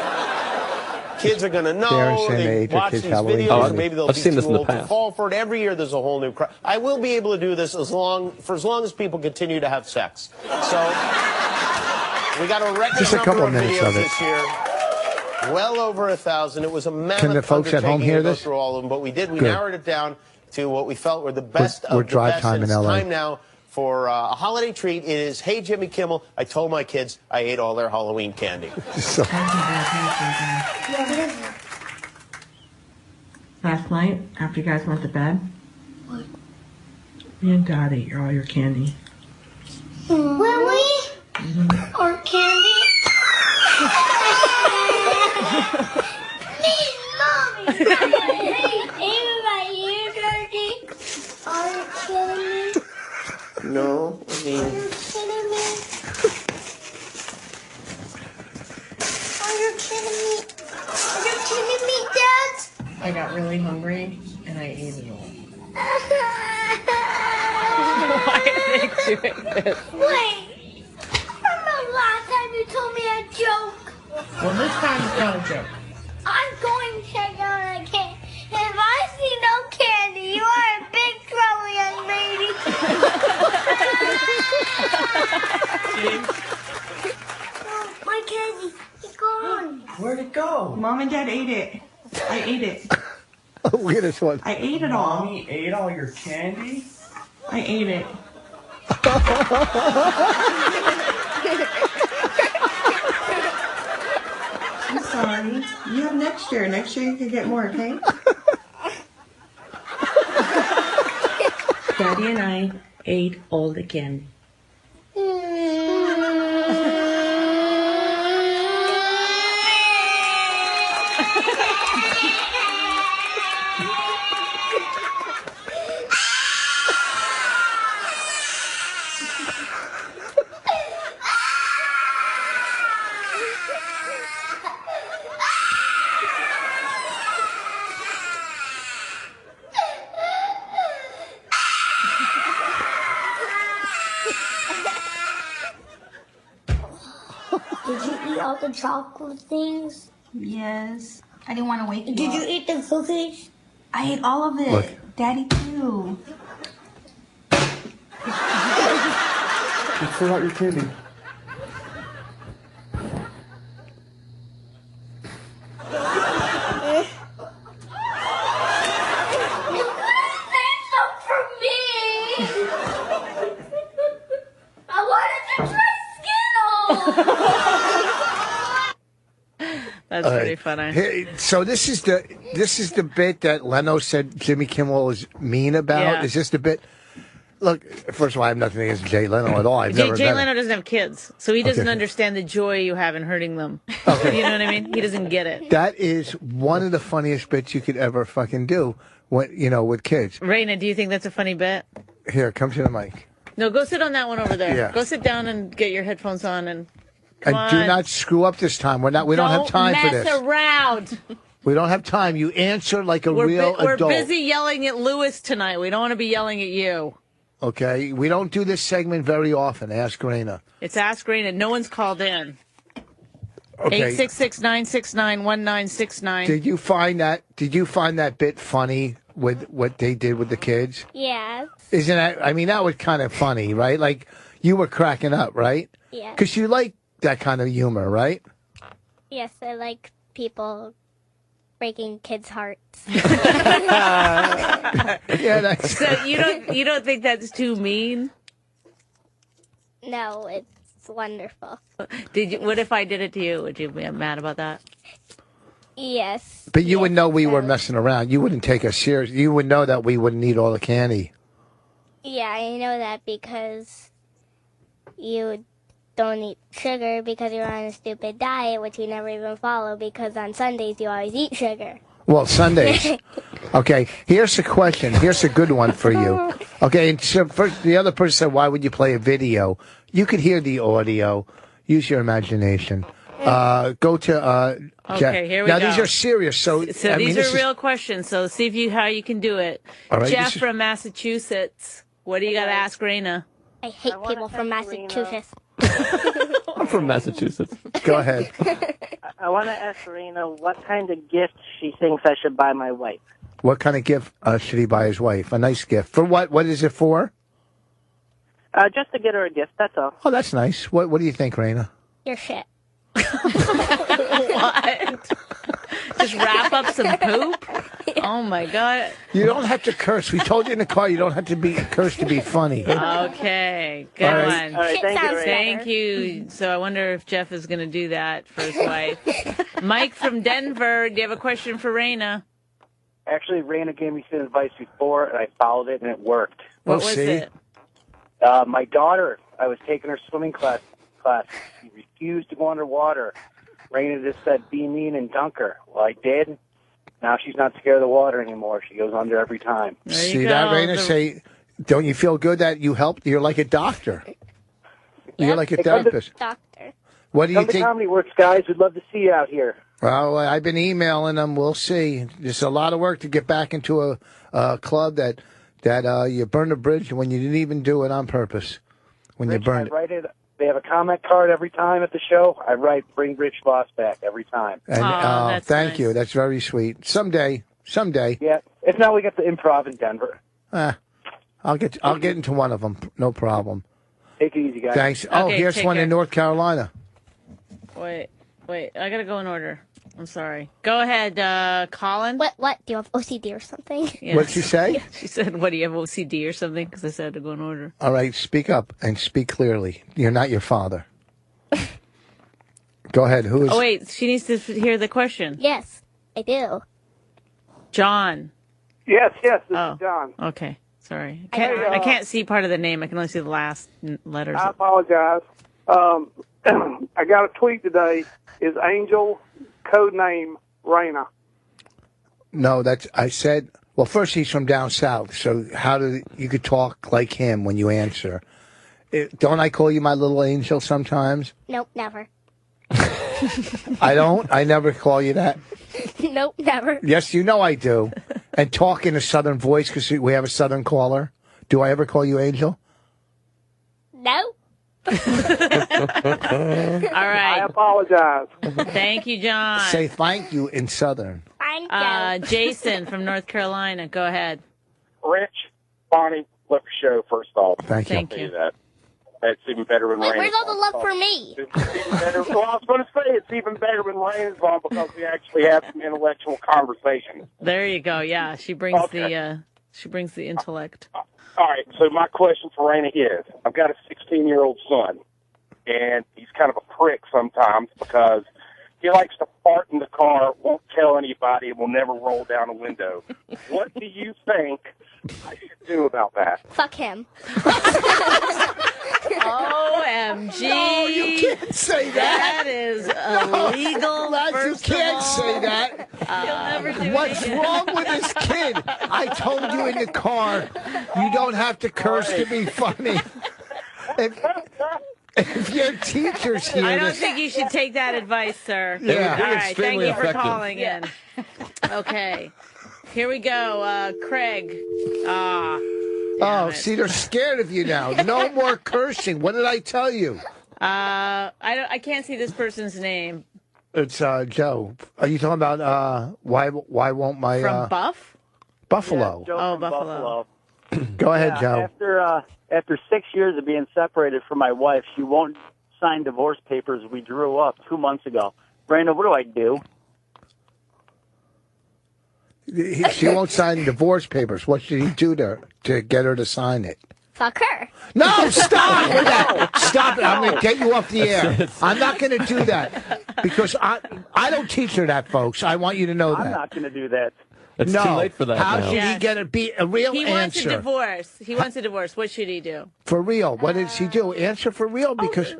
kids are going to know. They watch these videos, or maybe they'll be too old to fall for it. Every year, there's a whole new crowd. I will be able to do this as long as people continue to have sex. So we got a record just a couple number of minutes videos of it. this year. Well over 1,000. It was a mammoth Can the folks at home hear to go this? through all of them, but we did. We Good. narrowed it down to what we felt were the best We're of the drive best. time And in it's LA. time now for a holiday treat. It is, hey, Jimmy Kimmel, I told my kids I ate all their Halloween candy. Last night, after you guys went to bed, me and Dad ate all your candy. Really? Our candy? Mommy, everybody here, Dirty? Are you kidding me? No, I mean... Are you kidding me? Are you kidding me? Are you kidding me, Dad? I got really hungry, and I ate it all. Why are they doing this? Wait! Remember last time you told me a joke? Well, this time it's not a joke. I'm going to check out again. If I see no candy, you are in big trouble, young lady. Oh, my candy, it's gone. Where'd it go? Mom and Dad ate it. I ate it. Look at this one. I ate it all. Mommy ate all your candy? I ate it. I'm sorry. You have next year. Next year you can get more, okay? Daddy and I ate all the candy. Did you eat all the chocolate things? Yes. I didn't want to wake you Did you up. eat the cookies? I ate all of it. Look. Daddy, too. You forgot your candy. That's pretty funny. Hey, so this is the bit that Leno said Jimmy Kimmel is mean about. Yeah. Is this the bit? Look, first of all, I have nothing against Jay Leno at all. I've never Jay met Leno him. doesn't have kids, so he doesn't Okay. understand the joy you have in hurting them. Okay. You know what I mean? He doesn't get it. That is one of the funniest bits you could ever fucking do. When with kids. Raina, do you think that's a funny bit? Here, come to the mic. No, go sit on that one over there. Yeah. Go sit down and get your headphones on and come And do on. not screw up this time. We don't have time for this. Don't mess around. We don't have time. You answer like a real We're adult. busy yelling at Lewis tonight. We don't want to be yelling at you. Okay? We don't do this segment very often. Ask Raina. It's Ask Raina. No one's called in. Okay. 866-969-1969. Did you find that bit funny with what they did with the kids? Yes. Isn't that? I mean, that was kind of funny, right? Like you were cracking up, right? Yeah. Because you like that kind of humor, right? Yes, I like people breaking kids' hearts. Yeah. That's... So you don't think that's too mean? No, it's wonderful. What if I did it to you? Would you be mad about that? Yes. But you would know we were messing around. You wouldn't take us serious. You would know that we wouldn't eat all the candy. Yeah, I know that because you don't eat sugar because you're on a stupid diet, which you never even follow because on Sundays you always eat sugar. Well, Sundays. Okay, here's a question. Here's a good one for you. Okay, and so first, the other person said, why would you play a video? You could hear the audio. Use your imagination. Go to Jeff. Okay, here we now, go. these are serious. So These this are real questions. So see how you can do it. All right, Jeff from Massachusetts. What do you got to ask Raina? I hate people from Massachusetts. I'm from Massachusetts. Go ahead. I want to ask Raina what kind of gift she thinks I should buy my wife. What kind of gift should he buy his wife? A nice gift. For what? What is it for? Just to get her a gift, that's all. Oh, that's nice. What do you think, Raina? You're shit. What? Just wrap up some poop? Oh, my God. You don't have to curse. We told you in the car you don't have to be cursed to be funny. Okay, good All right. one. All right, thank you, Raina. Thank you. So I wonder if Jeff is going to do that for his wife. Mike from Denver, do you have a question for Raina? Actually, Raina gave me some advice before, and I followed it, and it worked. What was it? My daughter, I was taking her swimming class. She refused to go underwater. Raina just said, be mean and dunk her. Well, I did. Now she's not scared of the water anymore. She goes under every time. See that, Raina? Say, don't you feel good that you helped? You're like a doctor. You're like a therapist. Doctor. What do you Come to think? Comedy Works, guys. We'd love to see you out here. Well, I've been emailing them. We'll see. There's a lot of work to get back into a club that you burned a bridge when you didn't even do it on purpose. When Rich, you burned I write it. They have a comment card every time at the show. I write, bring Rich Voss back every time. And, thank you. That's very sweet. Someday. Yeah. If not, we got the Improv in Denver. I'll get into one of them. No problem. Take it easy, guys. Thanks. Oh, Okay, here's take one care. in North Carolina. Wait. I got to go in order. I'm sorry. Go ahead, Colin. What? Do you have OCD or something? Yeah. What'd she say? She said, what, do you have OCD or something? Because I said to go in order. All right, speak up and speak clearly. You're not your father. Go ahead. Who is? Oh, wait. She needs to hear the question. Yes, I do. John. Yes, this is John. Okay. Sorry. I can't see part of the name. I can only see the last letters. I apologize. I got a tweet today. Is Angel code name Raina? No, I said. Well, first he's from down south, so you could talk like him when you answer? Don't I call you my little angel sometimes? Nope, never. I don't. I never call you that. Nope, never. Yes, you know I do. And talk in a southern voice because we have a southern caller. Do I ever call you Angel? No. All right. I apologize. Thank you, John. Say thank you in southern. Thank you. Jason from North Carolina, go ahead. Rich, Bonnie, love your show, first off. Thank you. Thank you. That's even better when Wait, Raina's where's all the love for me? It's even better. Well, I was going to say it's even better when Raina's on because we actually have some intellectual conversations. There you go. Yeah, she brings the intellect. All right. So my question for Raina is: I've got a 16-year-old son, and he's kind of a prick sometimes because he likes to fart in the car, won't tell anybody, and will never roll down a window. What do you think I should do about that? Fuck him. OMG. No, you can't say that. That is illegal. You can't say that. He'll never do What's wrong with this kid? I told you in the car, you don't have to curse to be funny. If your teacher's here... I don't think you should take that advice, sir. Yeah. All right, thank you for calling in. Okay. Here we go. Craig. See, they're scared of you now. No more cursing. What did I tell you? I can't see this person's name. It's Joe. Are you talking about why won't my... From Buffalo. Yeah, Joe from Buffalo. Go ahead, Joe. After 6 years of being separated from my wife, she won't sign divorce papers we drew up 2 months ago. Raina, what do I do? She won't sign divorce papers. What should he do to get her to sign it? Fuck her. No, stop with that. Stop it. I'm going to get you off the air. I'm not going to do that because I don't teach her that, folks. I want you to know that. I'm not going to do that. It's too late for that. How now. should he get a real He answer? wants a divorce. He wants a divorce. What should he do? For real. What does he do? Answer for real because...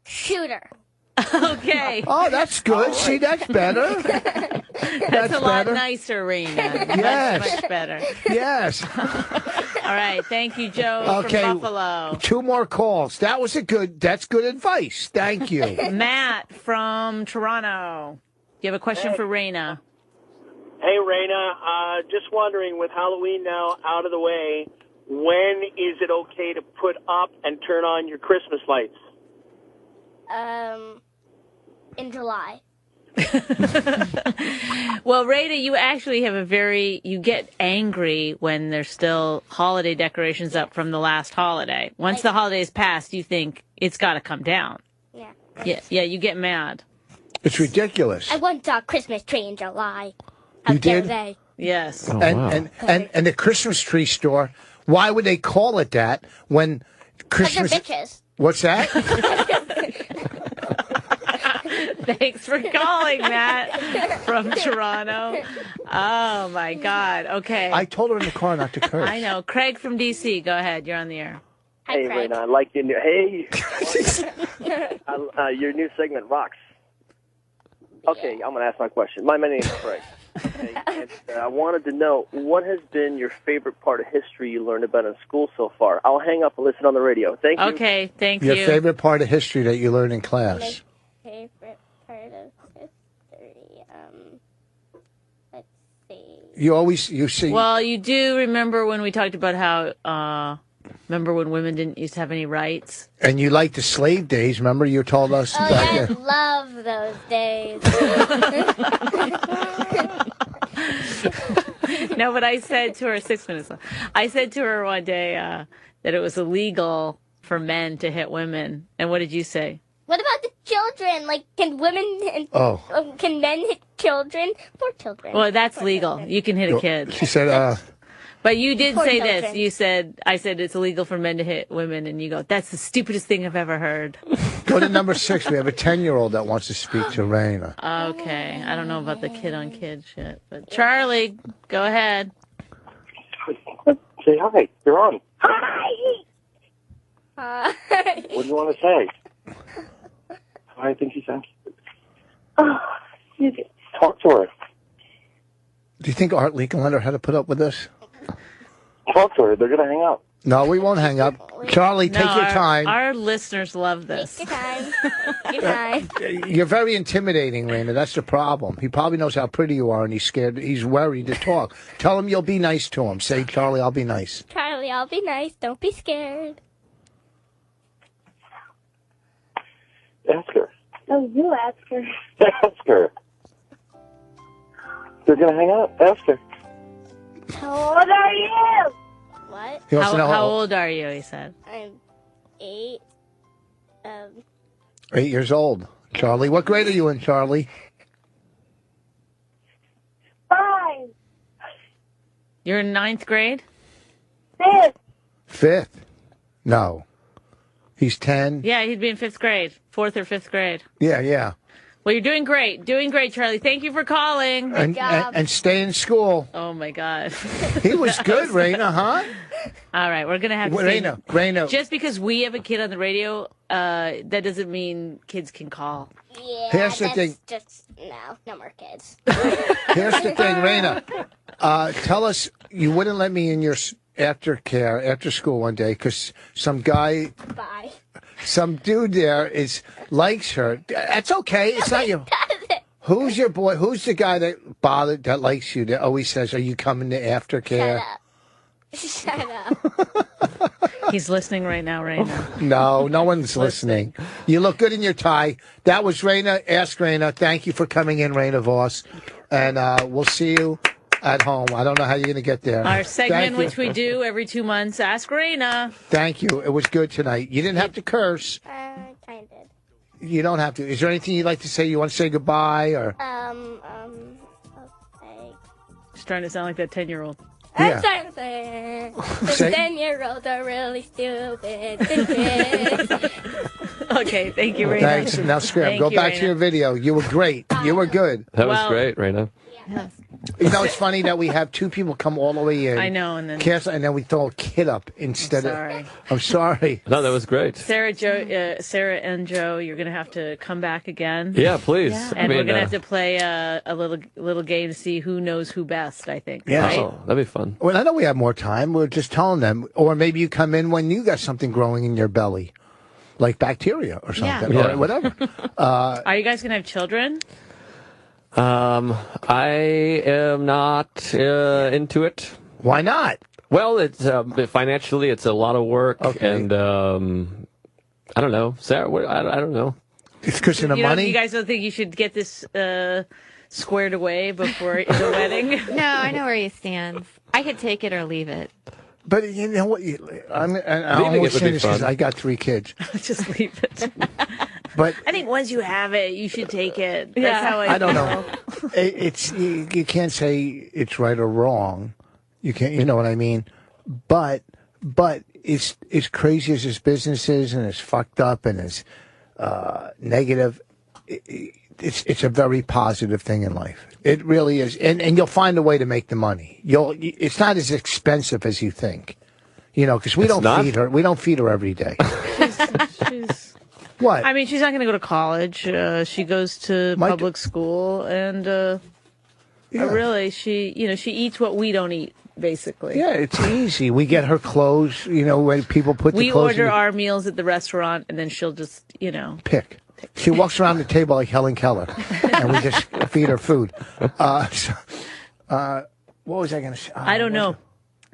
Shoot her. Okay. Oh, that's good. Right. See, that's better. That's a lot nicer, Raina. Yes. That's much better. Yes. All right. Thank you, Joe from Buffalo. 2 more calls. That's good advice. Thank you. Matt from Toronto. You have a question for Raina. Hey, Raina. Just wondering, with Halloween now out of the way, when is it okay to put up and turn on your Christmas lights? In July. Well, Raina, you actually have you get angry when there's still holiday decorations up from the last holiday. Once the holiday's passed, you think it's got to come down. Yeah. Yeah, you get mad. It's ridiculous. I want a Christmas tree in July. You did? They? Yes. Oh, and the Christmas tree store, why would they call it that when Christmas... They're bitches. What's that? Thanks for calling, Matt from Toronto. Oh, my God. Okay. I told her in the car not to curse. I know. Craig from D.C., go ahead. You're on the air. Hey, Raina, I like your new... Hey! Your new segment rocks. Okay, I'm going to ask my question. My name is Craig. Okay, and, I wanted to know, what has been your favorite part of history you learned about in school so far? I'll hang up and listen on the radio. Thank you. Okay, thank you. Your favorite part of history that you learned in class? My favorite part of history, let's see. You see... Well, you do remember when we talked about how... remember when women didn't used to have any rights? And you liked the slave days, remember? You told us Oh, back yeah, then. I love those days. No, but I said to her, 6 minutes left. I said to her one day that it was illegal for men to hit women. And what did you say? What about the children? Like, can can men hit children? Poor children. Well, that's legal. You can hit a kid. She said, But you did Poor say children. this. You said, I said it's illegal for men to hit women, and you go, that's the stupidest thing I've ever heard. Go to number 6. We have a 10-year-old that wants to speak to Raina. Okay. I don't know about the kid-on-kid shit. But Charlie, go ahead. Say hi. You're on. Hi. What do you want to say? I think you sound cute. Talk to her. Do you think Art Lee can let her how to put up with this? Talk to her. They're going to hang up. No, we won't hang up. Charlie, take your time. Our listeners love this. Take your time. Your time. You're very intimidating, Raina. That's the problem. He probably knows how pretty you are, and he's scared. He's worried to talk. Tell him you'll be nice to him. Say, Charlie, I'll be nice. Charlie, I'll be nice. Don't be scared. Ask her. Oh, you ask her. Ask her. They're going to hang out. Ask her. How old are you? What? How old are you, he said. I'm 8. 8 years old. Charlie, what grade are you in, Charlie? 5. You're in 9th grade? 5. 5th? No. He's 10? Yeah, he'd be in 5th grade. 4th or 5th grade. Yeah. Well, you're doing great. Doing great, Charlie. Thank you for calling. And stay in school. Oh, my God. He was good, Raina, huh? All right, we're going to have to Raina. Just because we have a kid on the radio, that doesn't mean kids can call. Yeah, Here's the thing. Just, no more kids. Here's the thing, Raina. Tell us, you wouldn't let me in your after school one day because some guy... Bye. Some dude there likes her. That's okay. It's not you. Who's your boy? Who's the guy that likes you? That always says, "Are you coming to aftercare?" Shut up. He's listening right now, Raina. No one's listening. You look good in your tie. That was Raina. Ask Raina. Thank you for coming in, Raina Vos, and we'll see you at home. I don't know how you're going to get there. Our segment, which we do every 2 months, Ask Raina. Thank you. It was good tonight. You didn't have to curse. Kind of. You don't have to. Is there anything you'd like to say? You want to say goodbye or? Okay. Starting to sound like that 10-year-old. I'm starting to say, the 10-year-olds are really stupid. Okay, thank you, Raina. Thanks. Now, Scram, go back to your video. You were great. You were good. That was great, Raina. Yes. You know, it's funny that we have 2 people come all the way in. I know, and then we throw a kid up instead of. I'm sorry. No, that was great. Sarah and Joe, you're going to have to come back again. Yeah, please. Yeah. And we're going to have to play a little game to see who knows who best, I think. Yeah. Right? Oh, that'd be fun. Well, I know we have more time. We're just telling them. Or maybe you come in when you got something growing in your belly, like bacteria or something, or whatever. Are you guys going to have children? I am not into it. Why not? Well, it's financially, it's a lot of work, and I don't know, Sarah. I don't know. It's because of the money. You guys don't think you should get this squared away before the wedding? No, I know where he stands. I could take it or leave it. But you know what? I'm almost saying this because I got 3 kids. Just leave it. But I think once you have it, you should take it. That's how I don't know. It's you can't say it's right or wrong. You can't. You know what I mean? But it's as crazy as this business is, and as fucked up, and as negative. It's a very positive thing in life. It really is, and you'll find a way to make the money. It's not as expensive as you think, you know, because we don't feed her. We don't feed her every day. She's what? I mean, she's not going to go to college. She goes to public school, and really, she eats what we don't eat. Basically, yeah, it's easy. We get her clothes. You know, when people put we the clothes order our meals at the restaurant, and then she'll just pick. She walks around the table like Helen Keller, and we just feed her food. What was I going to say? I don't know.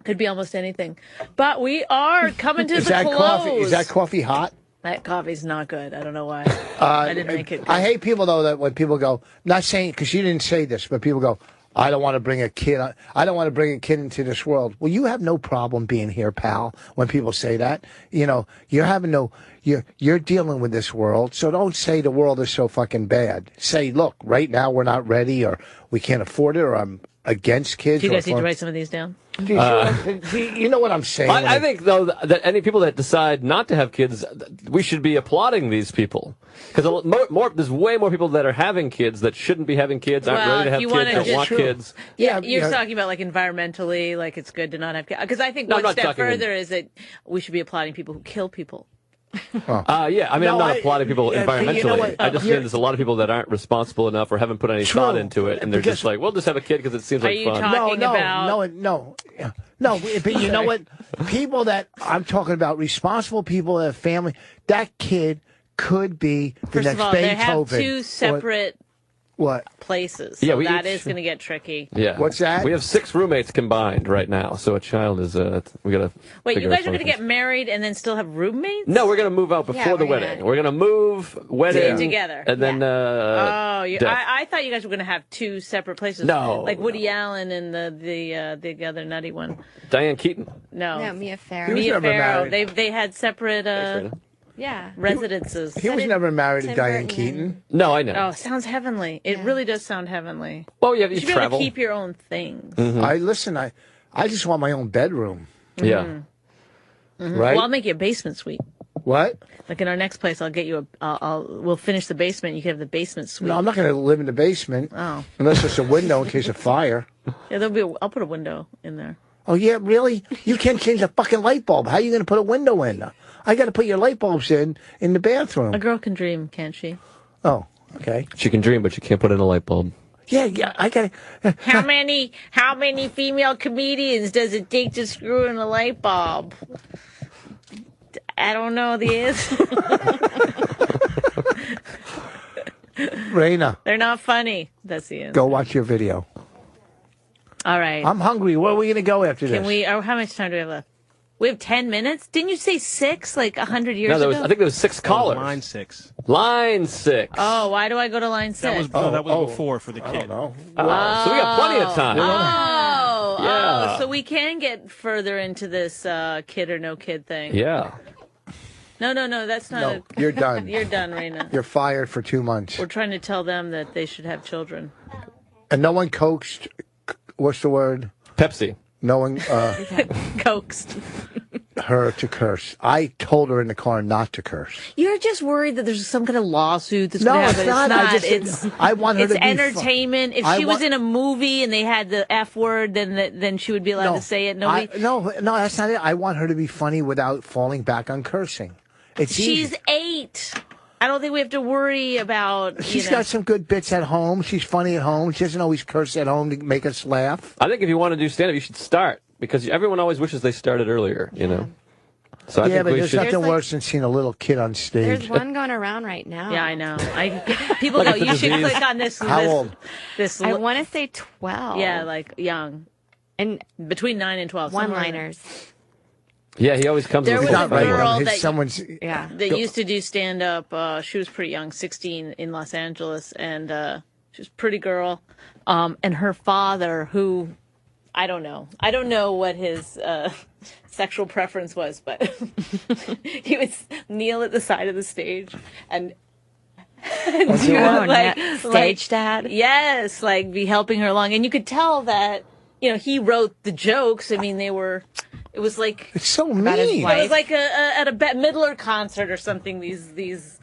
Could be almost anything. But we are coming to the close. Coffee? Is that coffee hot? That coffee's not good. I don't know why. I didn't make it good. I hate people, though, that when people go, not saying, because you didn't say this, but people go, I don't want to bring a kid. I don't want to bring a kid into this world. Well, you have no problem being here, pal. When people say that, you know, you're dealing with this world. So don't say the world is so fucking bad. Say, look, right now we're not ready, or we can't afford it, or I'm against kids. Do you guys need to write some of these down? You know what I'm saying? I think, though, that any people that decide not to have kids, we should be applauding these people. Because there's way more people that are having kids that shouldn't be having kids, aren't ready to have kids, don't want kids. Yeah, you're talking about like environmentally, like it's good to not have kids. Because I think one step further is that we should be applauding people who kill people. Yeah, I mean, I'm not applauding people environmentally. You know I just mean there's a lot of people that aren't responsible enough or haven't put any thought into it, and they're just like, we'll just have a kid because it seems like fun. No, but you know what? People that I'm talking about, responsible people that have family, that kid could be the First next of all, Beethoven. they have 2 separate What? places. Yeah, So we that each- is going to get tricky. Yeah. What's that? We have 6 roommates combined right now, so a child is we got to. Wait, you guys are going to get married and then still have roommates? No, we're going to move out before the we're wedding. gonna- We're going to move, wedding, Stay together. and then. Oh, death. I thought you guys were going to have 2 separate places. No, like Woody Allen and the other nutty one. Diane Keaton. No, Mia Farrow. He was Mia never Farrow. married. They had separate Yeah. residences. He was never married to Tim Diane Burton Keaton. No, I know. Oh, sounds heavenly. It really does sound heavenly. Well, yeah, you you should be able travel. to keep your own things. I just want my own bedroom. Yeah. Mhm. Right? Well, I'll make you a basement suite. What? Like in our next place, I'll get you we'll finish the basement. You can have the basement suite. No, I'm not going to live in the basement. Oh. Unless there's a window in case of fire. Yeah, I'll put a window in there. Oh, yeah, really? You can't change a fucking light bulb. How are you going to put a window in? I got to put your light bulbs in the bathroom. A girl can dream, can't she? Oh, okay. She can dream, but she can't put in a light bulb. Yeah, I got to... How many female comedians does it take to screw in a light bulb? I don't know the answer. Raina, They're not funny. That's the answer. go watch your video. All right. I'm hungry. Where are we going to go after Can this? we? How much time do we have left? We have 10 minutes. Didn't you say 6 like 100 years No, ago? I think there was 6 callers. Line 6. Line 6. Oh, why do I go to line 6? That was before for the kid. So we got plenty of time. Yeah. So we can get further into this kid or no kid thing. Yeah. No, that's not. No, you're done. You're done, Raina. You're fired for 2 months. We're trying to tell them that they should have children. And no one coaxed, what's the word? Pepsi. No one Coaxed her to curse. I told her in the car not to curse. You're just worried that there's some kind of lawsuit that's No, going to it's happen. not. It's I want her it's to be entertainment. If I she was want- in a movie and they had the F word, then she would be allowed to say it. Nobody. No, that's not it. I want her to be funny without falling back on cursing. It's She's easy. 8. I don't think we have to worry about. She's got some good bits at home. She's funny at home. She doesn't always curse at home to make us laugh. I think if you want to do stand-up, you should start. Because everyone always wishes they started earlier, you know. So I Yeah, think but we there's should. nothing worse than seeing a little kid on stage. There's one going around right now. Yeah, I know. People Like go, it's a you should disease. click on this. How old? This. I want to say 12. Yeah, like young. And between 9 and 12. somewhere in one-liners. Yeah, he always comes There with was a a girl His- that someone's that used to do stand up. She was pretty young, 16, in Los Angeles, and she was a pretty girl. And her father, who I don't know what his sexual preference was, but he would kneel at the side of the stage and do like stage dad. Yes, like be helping her along, and you could tell that he wrote the jokes. I mean, they were. It was like it's so about his mean. wife. It was like at a Bette Midler concert or something. These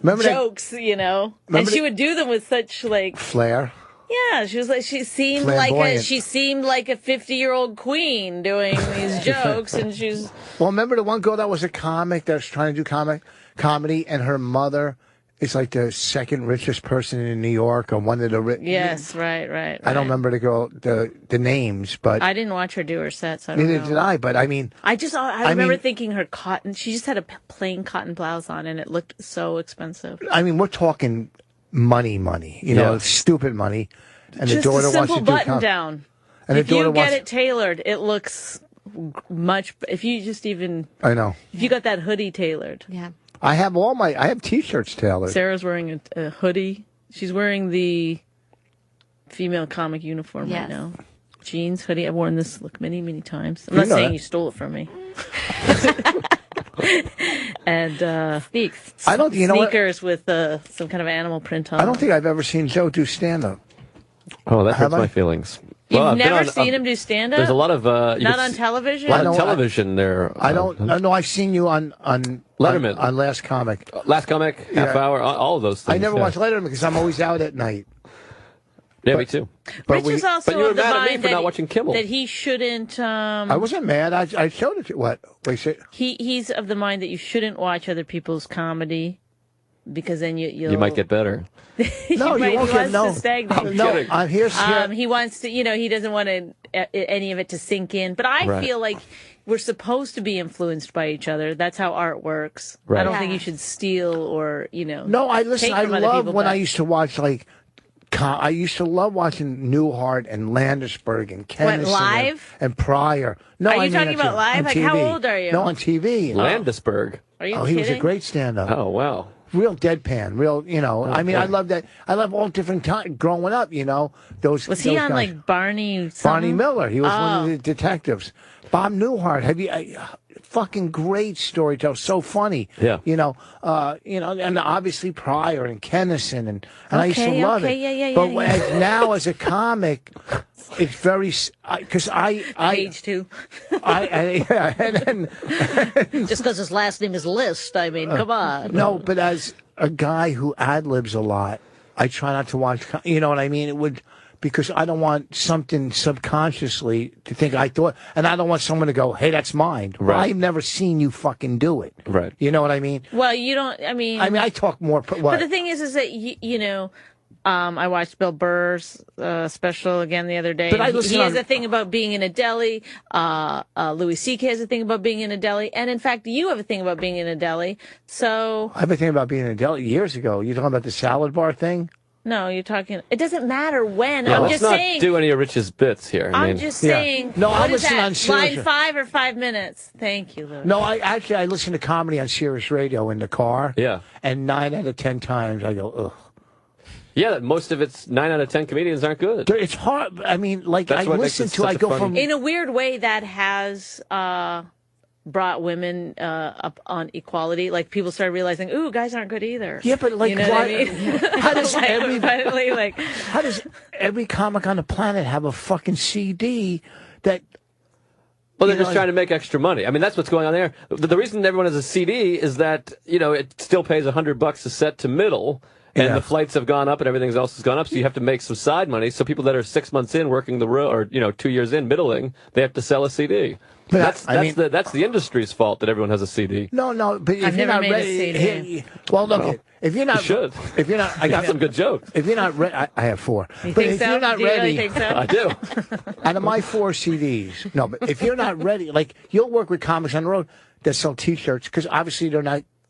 Remember that- jokes, Remember and she the- would do them with such like Flair. yeah. She was like she seemed like Flamboyant. a 50-year-old queen doing these jokes, and she's Well, remember the one girl that was a comic that was trying to do comedy, and her mother is like the second richest person in New York, or one of the yes, right. I don't remember the girl, the names, but I didn't watch her do her set, so I don't neither know. did I. But I mean, I remember mean- thinking her cotton. She just had a plain cotton blouse on, and it looked so expensive. I mean, we're talking money, Yeah. stupid money, and Just the daughter a simple wants to do button down. and If the daughter you get wants. it tailored, it looks much. If you just even, I know. if you got that hoodie tailored, yeah. I have T-shirts tailored. Sarah's wearing a hoodie. She's wearing the female comic uniform right Yes. now. Jeans, hoodie. I've worn this look many, many times. I'm You not know saying that. you stole it from me. And sneaks. I don't. You know what? sneakers with some kind of animal print on. I don't think I've ever seen Joe do stand-up. Oh, that Have hurts my I? feelings. You've Well, I've been never on- seen him do stand-up? There's a lot of Not on television? On I know, television, there. I don't. No, I've seen you on Letterman. on Last Comic. Last Comic, Half Yeah. Hour, all of those things. I never yeah. watch Letterman because I'm always out at night. Yeah, me too. But Rich is also but you were of the mad at me mind for that not watching Kimmel. That he shouldn't. I wasn't mad. I showed it to what? Wait, say, He's of the mind that you shouldn't watch other people's comedy because then you might get better. No, you won't get no. To stagnate. No, I'm here. He wants to, he doesn't want any of it to sink in. But I feel like we're supposed to be influenced by each other. That's how art works. Right. I don't think you should steal or, No, I listen. I love when I used to watch, I used to love watching Newhart and Landisberg and Kennison live? and Pryor. No, are you talking about live? Like, how old are you? No, on TV. Landisberg. Are you kidding? He was a great stand-up. Oh, wow. Real deadpan, I mean, I love that. I love all different times growing up. Those. Was he on guys. like Barney? Barney Miller. He was one of the detectives. Bob Newhart. Have you? Fucking great storyteller. So funny. Yeah. And obviously Pryor and Kennison and I used to love it. Yeah. Now as a comic, it's very because Page 2. And just because his last name is List. I mean, come on. No, but as a guy who ad-libs a lot, I try not to watch. You know what I mean? It would. Because I don't want something subconsciously to think I thought, and I don't want someone to go, "Hey, that's mine." Right. Well, I've never seen you fucking do it. Right. You know what I mean? Well, you don't. I mean, I talk more. But the thing is that I watched Bill Burr's special again the other day. But he has a thing about being in a deli. Louis C.K. has a thing about being in a deli, and in fact, you have a thing about being in a deli. So I have a thing about being in a deli years ago. You talking about the salad bar thing? No, you're talking. It doesn't matter when. Yeah, I'm let's just not saying. do any of Rich's bits here. I'm just saying. No, what I is listen that? on Sirius. Line 5 or 5 minutes. Thank you, Louis. No, I listen to comedy on Sirius Radio in the car. Yeah. And 9 out of 10 times I go, ugh. Yeah, most of it's 9 out of 10 comedians aren't good. It's hard. I mean, like I listen to. I go from. In a weird way, that has brought women up on equality. Like people started realizing, ooh, guys aren't good either. Yeah, but like, what I mean? how does how does every comic on the planet have a fucking CD that? Well, they're just trying to make extra money. I mean, that's what's going on there. The reason everyone has a CD is that it still pays $100 a set to middle. And the flights have gone up and everything else has gone up, so you have to make some side money. So people that are 6 months in working the road, or 2 years in middling, they have to sell a CD. But that's the industry's fault that everyone has a CD. No, but if you're not ready, if you're not, if you're not, I got some good jokes. If you're not ready, I have 4. You but think if so? you're not Do you ready, really think so? I do. Out of my 4 CDs, no. But if you're not ready, like you'll work with comics on the road that sell T-shirts because obviously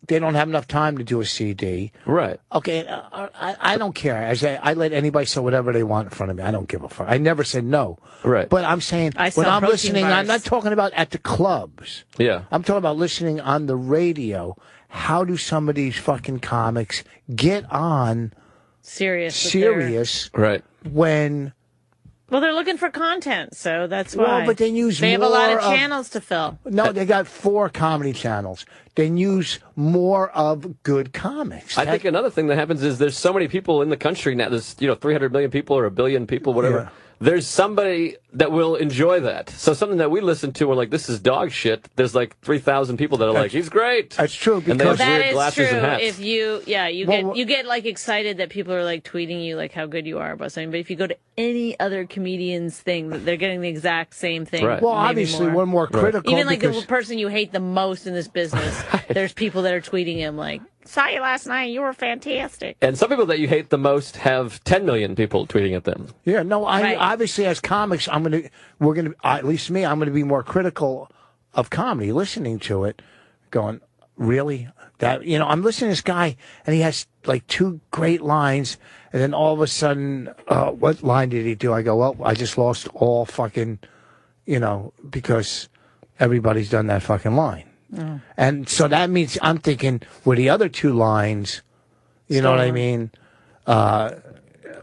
they don't have enough time to do a CD. Right. Okay, I don't care. I let anybody sell whatever they want in front of me. I don't give a fuck. I never said no. Right. But I'm saying, when I'm listening, I'm not talking about at the clubs. Yeah. I'm talking about listening on the radio. How do some of these fucking comics get on Sirius right. when... Well, they're looking for content, so that's why. Well, but they have a lot of channels to fill. No, they got 4 comedy channels. They use more of good comics. I think another thing that happens is there's so many people in the country now. There's 300 million people or 1 billion people, whatever. Yeah. There's somebody that will enjoy that. So something that we listen to, we're like, this is dog shit. There's like 3,000 people that are like, he's great. That's true. And they have weird glasses true. and hats. If you get like excited that people are like tweeting you like how good you are about something. But if you go to any other comedian's thing, they're getting the exact same thing. Right. Well, obviously, we're more critical. Even like the person you hate the most in this business, there's people that are tweeting him like, saw you last night. You were fantastic. And some people that you hate the most have 10 million people tweeting at them. Yeah, no, obviously as comics, at least me, I'm going to be more critical of comedy, listening to it, going, really? That I'm listening to this guy, and he has like 2 great lines, and then all of a sudden, what line did he do? I go, well, I just lost all fucking, because everybody's done that fucking line. Oh. And so that means I'm thinking, with the other 2 lines, you know what I mean?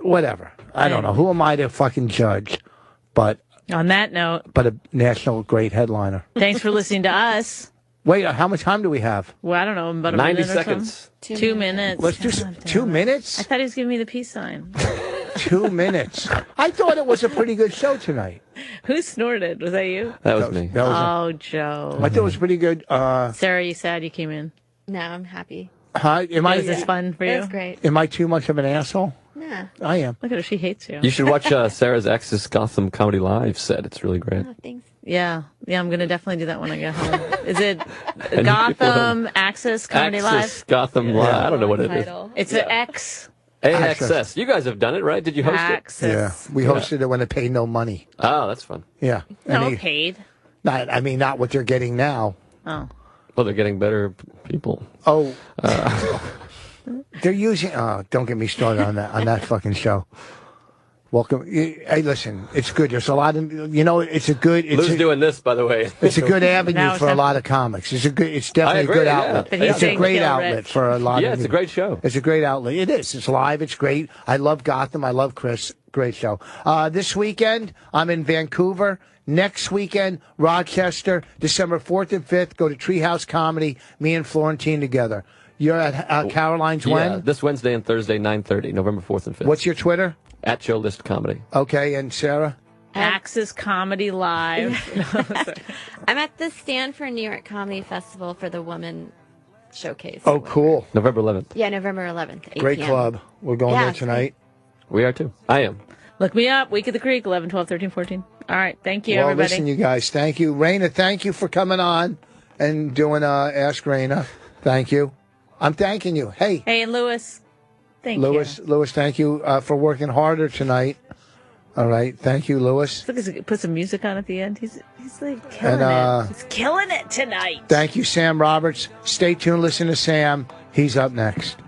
Whatever. I don't know. Who am I to fucking judge? But on that note, but a national great headliner. Thanks for listening to us. Wait, how much time do we have? Well, I don't know, about 90 seconds. 2 minutes. Let's do 2 minutes. I thought he was giving me the peace sign. 2 minutes. I thought it was a pretty good show tonight. Who snorted? Was that you? That was me. Joe. I thought it was pretty good. Sarah, you sad you came in? No, I'm happy. Hi, was this fun for you? It was great. Am I too much of an asshole? Nah. I am. Look at her. She hates you. You should watch Sarah's ex's Gotham Comedy Live set. It's really great. Oh, thanks. Yeah. Yeah, I'm going to definitely do that when I get home. Is it Gotham, Access, Comedy Live? Gotham Live. I don't know what it is. It's an X. AXS. You guys have done it, right? Did you host Access. it? Yeah, we hosted it when it paid no money. Oh, that's fun. Yeah. No, paid. Not what they're getting now. Oh. Well, they're getting better people. Oh. They're using... Oh, don't get me started on that fucking show. Welcome. Hey, listen, it's good. There's a lot of, it's a good... Lou's doing this, by the way. It's a good avenue for a lot of comics. It's definitely a good outlet. Yeah. It's a great outlet for a lot of... Yeah, it's a great show. It's a great outlet. It is. It's live. It's great. I love Gotham. I love Chris. Great show. This weekend, I'm in Vancouver. Next weekend, Rochester, December 4th and 5th. Go to Treehouse Comedy, me and Florentine together. You're at Caroline's when? This Wednesday and Thursday, 9:30, November 4th and 5th. What's your Twitter? At Joe List Comedy. Okay, and Sarah? Access Comedy Live. I'm at the Stanford New York Comedy Festival for the Woman Showcase. Oh, cool. November 11th. Yeah, November 11th. 8 Great p.m. club. We're going there tonight. We are too. I am. Look me up. Week of the Creek, 11, 12, 13, 14. All right. Thank you, Well, everybody. listen, you guys. Thank you. Raina, thank you for coming on and doing Ask Raina. Thank you. I'm thanking you. Hey. Hey, and Lewis. Thank you. Lewis, thank you for working harder tonight. All right. Thank you, Lewis. Look, he put some music on at the end. He's like killing it. He's killing it tonight. Thank you, Sam Roberts. Stay tuned. Listen to Sam. He's up next.